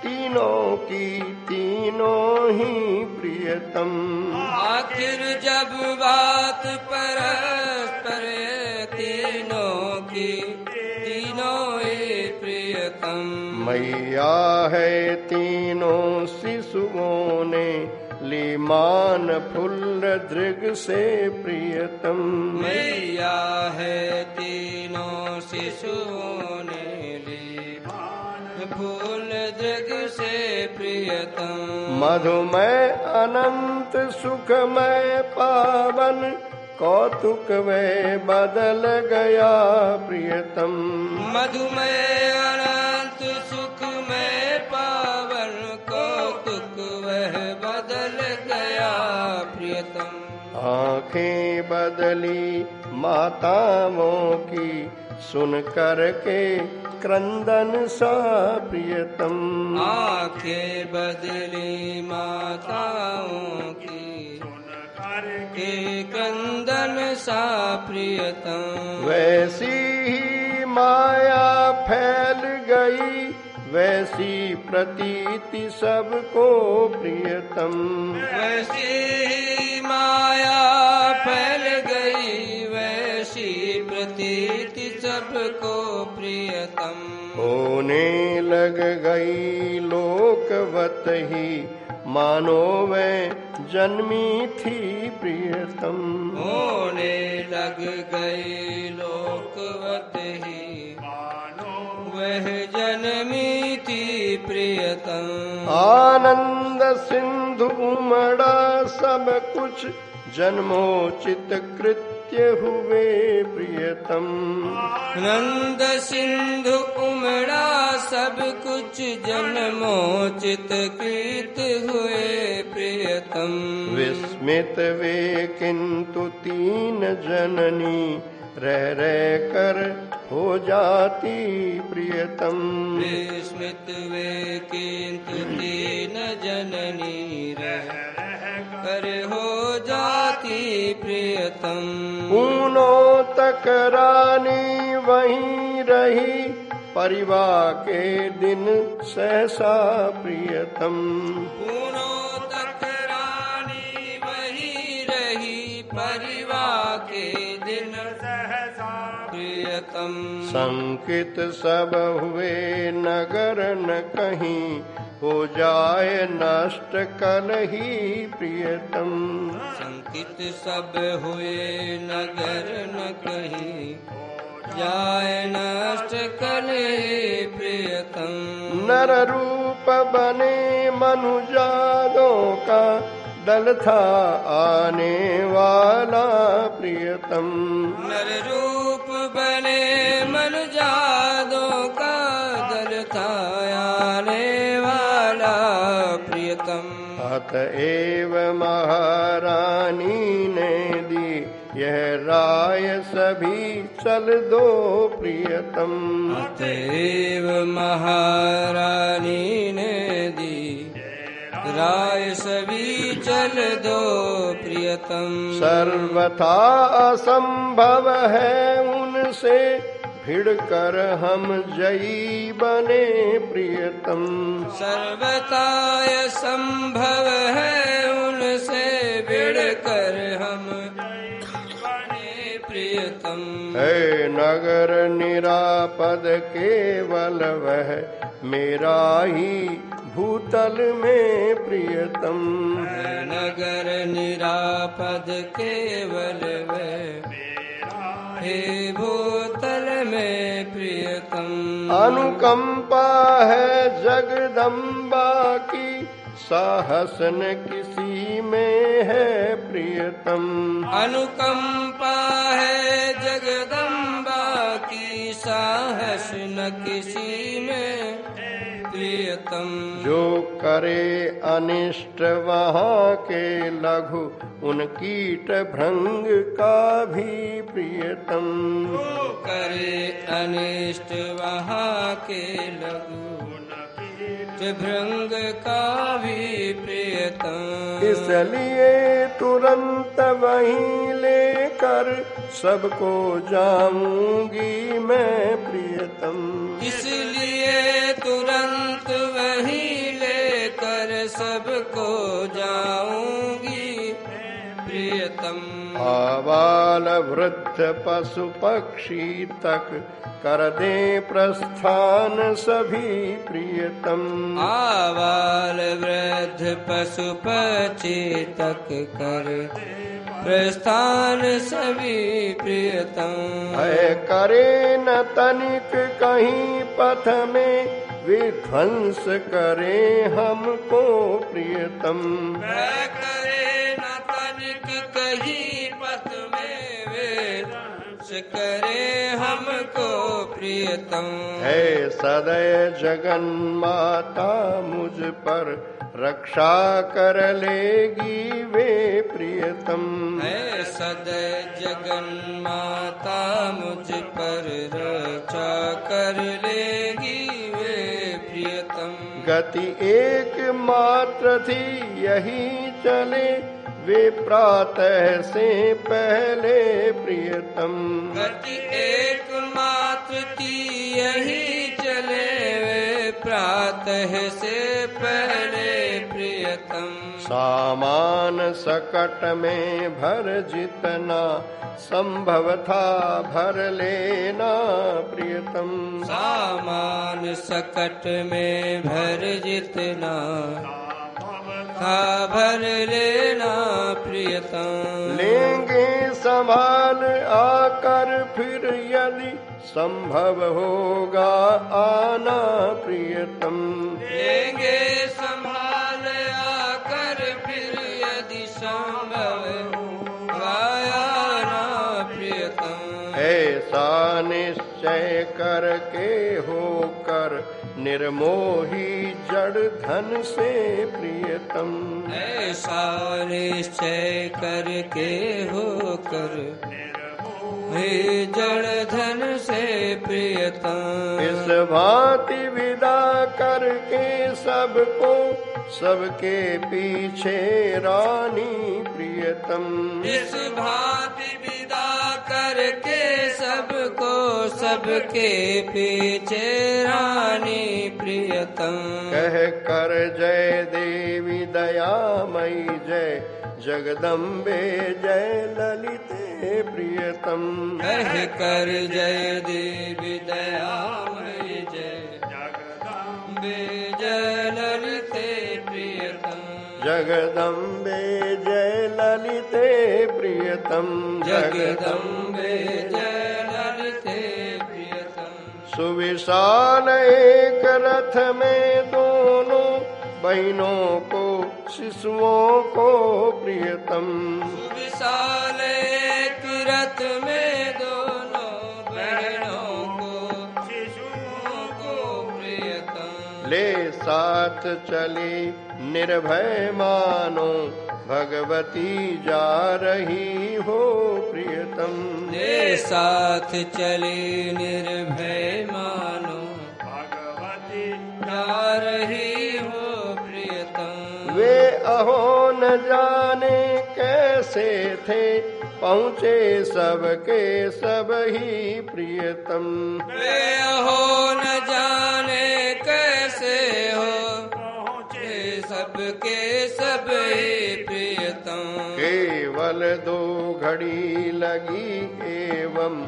तीनों की तीनों ही प्रियतम। आखिर जब बात परस्पर तीनों की तीनों ही प्रियतम। मैया है तीनों शिशुओं ने ली मान फुल्ल दृग से प्रियतम। मैया है तीनों शिशुओं ने ली मान फूल दृग से प्रियतम। मधुमय अनंत सुखमय पावन कौतुक वे बदल गया प्रियतम। मधुमय अनंत सुखमय पावन कौतुक वह बदल गया प्रियतम। आंखें बदली माताओं की सुन कर के क्रंदन सा प्रियतम। आंखें बदली माताओं की के क्रंदन सा प्रियतम। वैसी ही माया फैल गई वैसी प्रतीति सबको प्रियतम। वैसी ही माया फैल गई वैसी प्रतीति सबको प्रियतम। होने लग गई लोकवत ही मानो वह जन्मी थी प्रियतम। होने लग गई लोकवत ही मानो वह जन्मी थी प्रियतम। आनंद सिंधु उमड़ा सब कुछ जन्मोचित कृत्य हुए प्रियतम। नंद सिंधु उमड़ा सब कुछ जन्मोचित कृत हुए प्रियतम। विस्मित वे किंतु तीन जननी रह रह कर हो जाती प्रियतम। विस्मित वे किंतु तीन जननी रह कर हो जाती प्रियतम। पूनों तक रानी वहीं रही परिवार के दिन सहसा प्रियतम। पूनों तक रानी वहीं रही परिवार के दिन सहसा प्रियतम। संकित सब हुए नगर न कहीं हो जाए नष्ट कल ही प्रियतम। संकित सब हुए नगर न कहीं जाए नष्ट कले प्रियतम। नर रूप बने मनुजादों का दल था आने वाला प्रियतम। नर रूप बने मनुजादों का दल था आने वाला प्रियतम। अतएव महारानी ने दी यह राय सभी चल दो प्रियतम। अतएव महारानी ने दी राय सभी चल दो प्रियतम। सर्वथा असंभव है उनसे भिड़ कर हम जयी बने प्रियतम। सर्वथा संभव है उनसे भिड़ कर हम बने प्रियतम। है नगर निरापद केवल वह मेरा ही भूतल में प्रियतम। है नगर निरापद केवल वह हे भूतल में प्रियतम। अनुकंपा है जगदम्बा की साहस न किसी में है प्रियतम। अनुकंपा है जगदम्बा की साहस न किसी में प्रिय प्रियतम। जो करे अनिष्ट वहाँ के लघु, उन कीट भृंग का भी प्रियतम। जो करे अनिष्ट वहाँ के लघु, भृंग का भी प्रियतम। इसलिए तुरंत वहीं लेकर सबको जाऊंगी मैं प्रियतम। इसलिए तुरंत वहीं लेकर सबको जाऊंगी प्रियतम। आबाल वृद्ध पशु पक्षी तक कर दे प्रस्थान सभी प्रियतम। आबाल वृद्ध पशु पक्षी तक कर प्रस्थान सभी प्रियतम। है करे न तनिक कहीं पथ में, विध्वंस करे हमको प्रियतम। वह करे न तनिक कहीं पथ में, विध्वंस करे हमको प्रियतम। है सदैव जगन माता मुझ पर रक्षा कर लेगी वे प्रियतम। है सदैव जगन माता मुझ पर रक्षा कर लेगी वे प्रियतम। गति एक मात्र थी यही चले, वे प्रातः से पहले प्रियतम। गति एक मात्र थी यही चले, वे प्रातः से पहले प्रियतम। सामान सकट में भर जितना संभव था भर लेना प्रियतम। सामान सकट में भर जितना था भर लेना प्रियतम। लेंगे संभाल आकर फिर यदि संभव होगा आना प्रियतम। लेंगे संभाल आकर फिर यदि संभव होगा आना प्रियतम। ऐसा निश्चय करके होकर निर्मोही जड़ धन से प्रियतम। ऐसा निश्चय करके होकर हे जड़ धन से प्रियतम। इस भांति विदा करके सबको सबके पीछे रानी प्रियतम। इस भांति विदा करके सबको सबके पीछे रानी प्रियतम। कह कर जय देवी दयामयी जय जगदम्बे जय ललिते प्रियतम। कह कर जय देवी दयामयी जय जगदम्बे जय ललिते प्रियतम। जगदम्बे जय ललिते प्रियतम। जगदम्बे जय ललिते प्रियतम। सुविशाल एक रथ में दोनों बहनों को शिशुओं को प्रियतम। विशाल एक रथ में दोनों बहनों को शिशुओं को प्रियतम। ले साथ चली निर्भय मानो भगवती जा रही हो प्रियतम। ले साथ चली निर्भय मानो भगवती जा रही हो प्रियतम। वे अहो न जाने कैसे थे पहुँचे सबके सब ही प्रियतम। वे हो न जाने कैसे हो पहुँचे सबके सब ही प्रियतम। केवल 2 घड़ी लगी एवं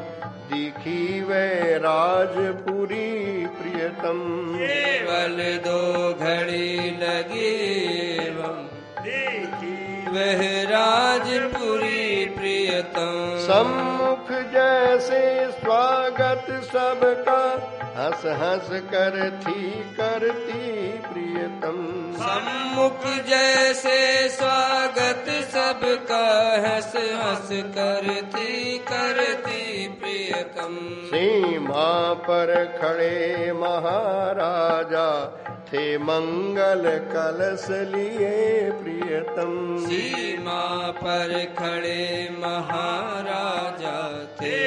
दिखी वह राजपुरी प्रियतम। केवल 2 घड़ी लगी एवं वह राजपुरी प्रियतम। सम्मुख जैसे स्वागत सबका हंस हंस कर थी करती प्रियतम। सम्मुख जैसे स्वागत सबका हंस हंस करती करती प्रिय प्रियतम। सीमा पर खड़े महाराजा थे मंगल कलश लिए प्रियतम। सीमा पर खड़े महाराजा थे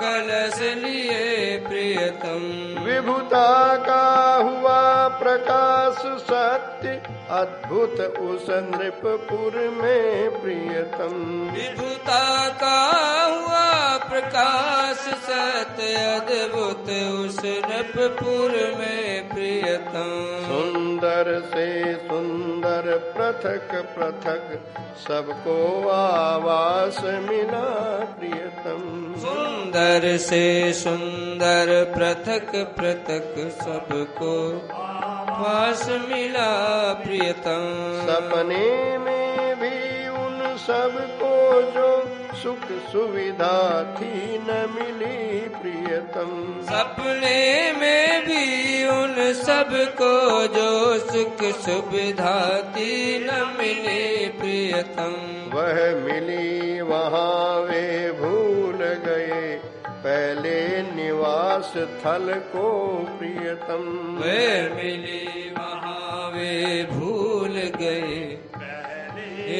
कलश लिए प्रियतम। विभुता का हुआ प्रकाश सत्य अद्भुत उस नृपपुर में प्रियतम। विभुता का हुआ प्रकाश सत्य अद्भुत उस नृपपुर में प्रियतम। सुंदर से सुंदर पृथक पृथक सबको आवास मिला प्रियतम। सुंदर से सुंदर पृथक पृथक सबको वास मिला प्रियतम। सपने में भी उन सबको जो सुख सुविधा थी न मिली प्रियतम। सपने में भी उन सबको जो सुख सुविधा थी न मिली प्रियतम। वह मिली वहाँ वे भूल गए पहले निवास थल को प्रियतम। वे मिली वहाँ वे भूल गए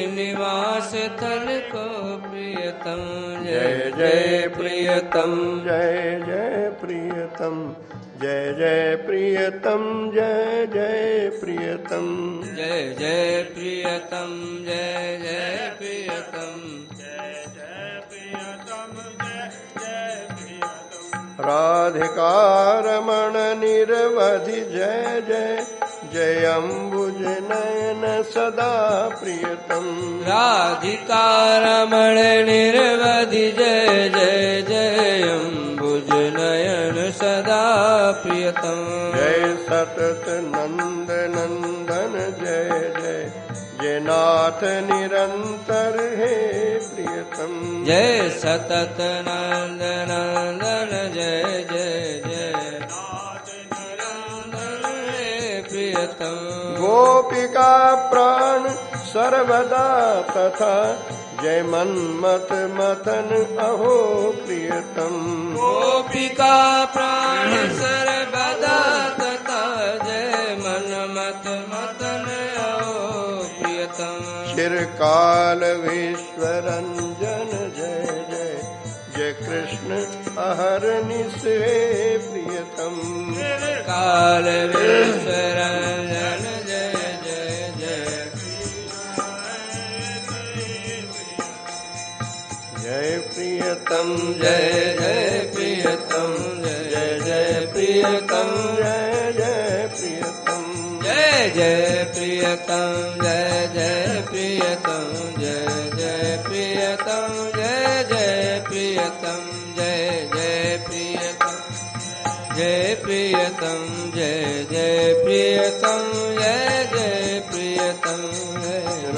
निवास थल को प्रियतम। जय जय प्रियतम। जय जय प्रियतम। जय जय प्रियतम। जय जय प्रियतम। जय जय प्रियतम। जय जय प्रियतम। जय जय प्रियतम। जय जय प्रियतम। राधिका रमण निरवधि जय जय जय अम्बुज नयन सदा प्रियतम। राधिका रमण निर्वधि जय जय जय अम्बुज नयन सदा प्रियतम। जय सतत नंद नंदन जय जय जय नाथ निरंतर है प्रियतम। जय सतत नंद नंदन जय जय जय नाथ निरंतर है प्रियतम। गोपिका प्राण सर्वदा तथा जय मन्मथ मथन अहो प्रियतम। गोपिका प्राण सर्वदा तथा जय मन्मथ मथन अहो प्रियतम। चिरकाल विश्व रंजन जय जय जय कृष्ण अहरनिश हे प्रियतम। काल विश्व रंजन जय जय जय जय प्रियतम। जय जय प्रियतम। जय जय प्रियतम। जय जय प्रियतम। जय जय प्रियतम। जय जय प्रियतम। जय जय प्रियतम। जय जय प्रियतम। जय जय प्रियतम। जय प्रियतम। जय जय प्रियतम। जय जय प्रियतम।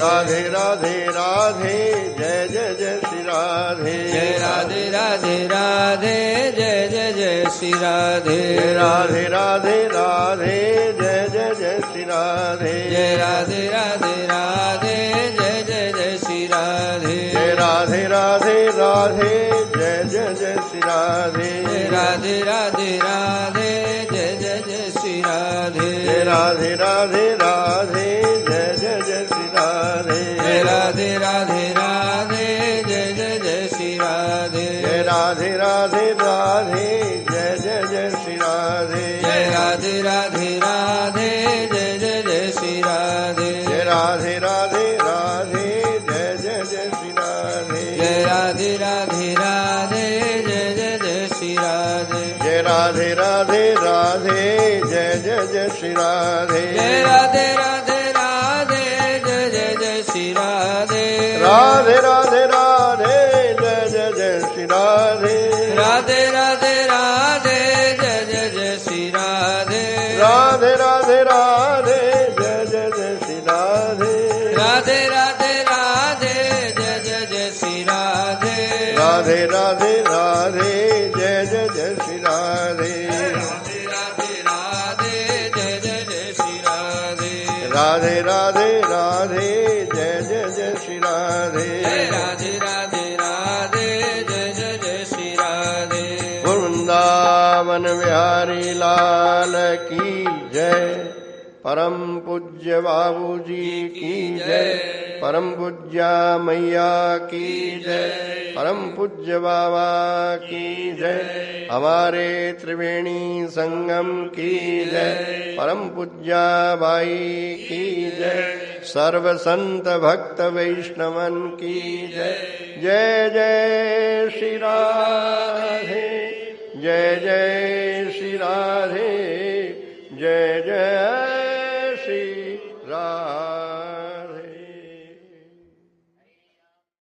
राधे राधे राधे जय जय जय श्री राधे। जय राधे राधे राधे जय जय जय श्री राधे। राधे राधे राधे जय जय जय श्री राधे। जय राधे राधे राधे जय जय जय श्री राधे। जय राधे राधे राधे जय जय जय श्री राधे। जय राधे राधे राधे जय जय जय श्री राधे। जय राधे राधे राधे जय जय जय श्री राधे। जय राधे राधे राधे जय जय जय श्री राधे। जय राधे राधे राधे जय जय जय श्री राधे। जय राधे राधे राधे जय जय जय श्री राधे। जय राधे राधे राधे जय जय जय श्री राधे। जय राधे राधे राधे जय जय जय श्री राधे। जय राधे राधे राधे जय जय जय श्री राधे। जय राधे राधे राधे जय जय जय श्री राधे। राधे राधे राधे जय जय जय श्री राधे। राधे राधे राधे जय जय जय श्री राधे। राधे राधे राधे जय जय जय श्री राधे। राधे राधे राधे जय जय जय श्री राधे। राधे राधे राधे जय जय जय श्री राधे। राधे राधे राधे जय जय जय श्री राधे। राधे राधे राधे जय जय जय श्री राधे। जय राधे राधे राधे जय जय जय श्री बिहारी लाल की जय। परम पूज्य बाबूजी की जय। परम पूज्या मैया की जय। परम पूज्य बाबा की जय। हमारे त्रिवेणी संगम की जय। परम पूज्या बाई की जय। सर्व संत भक्त वैष्णवन की जय। जय जय श्री राधे, जय जय श्री राधे।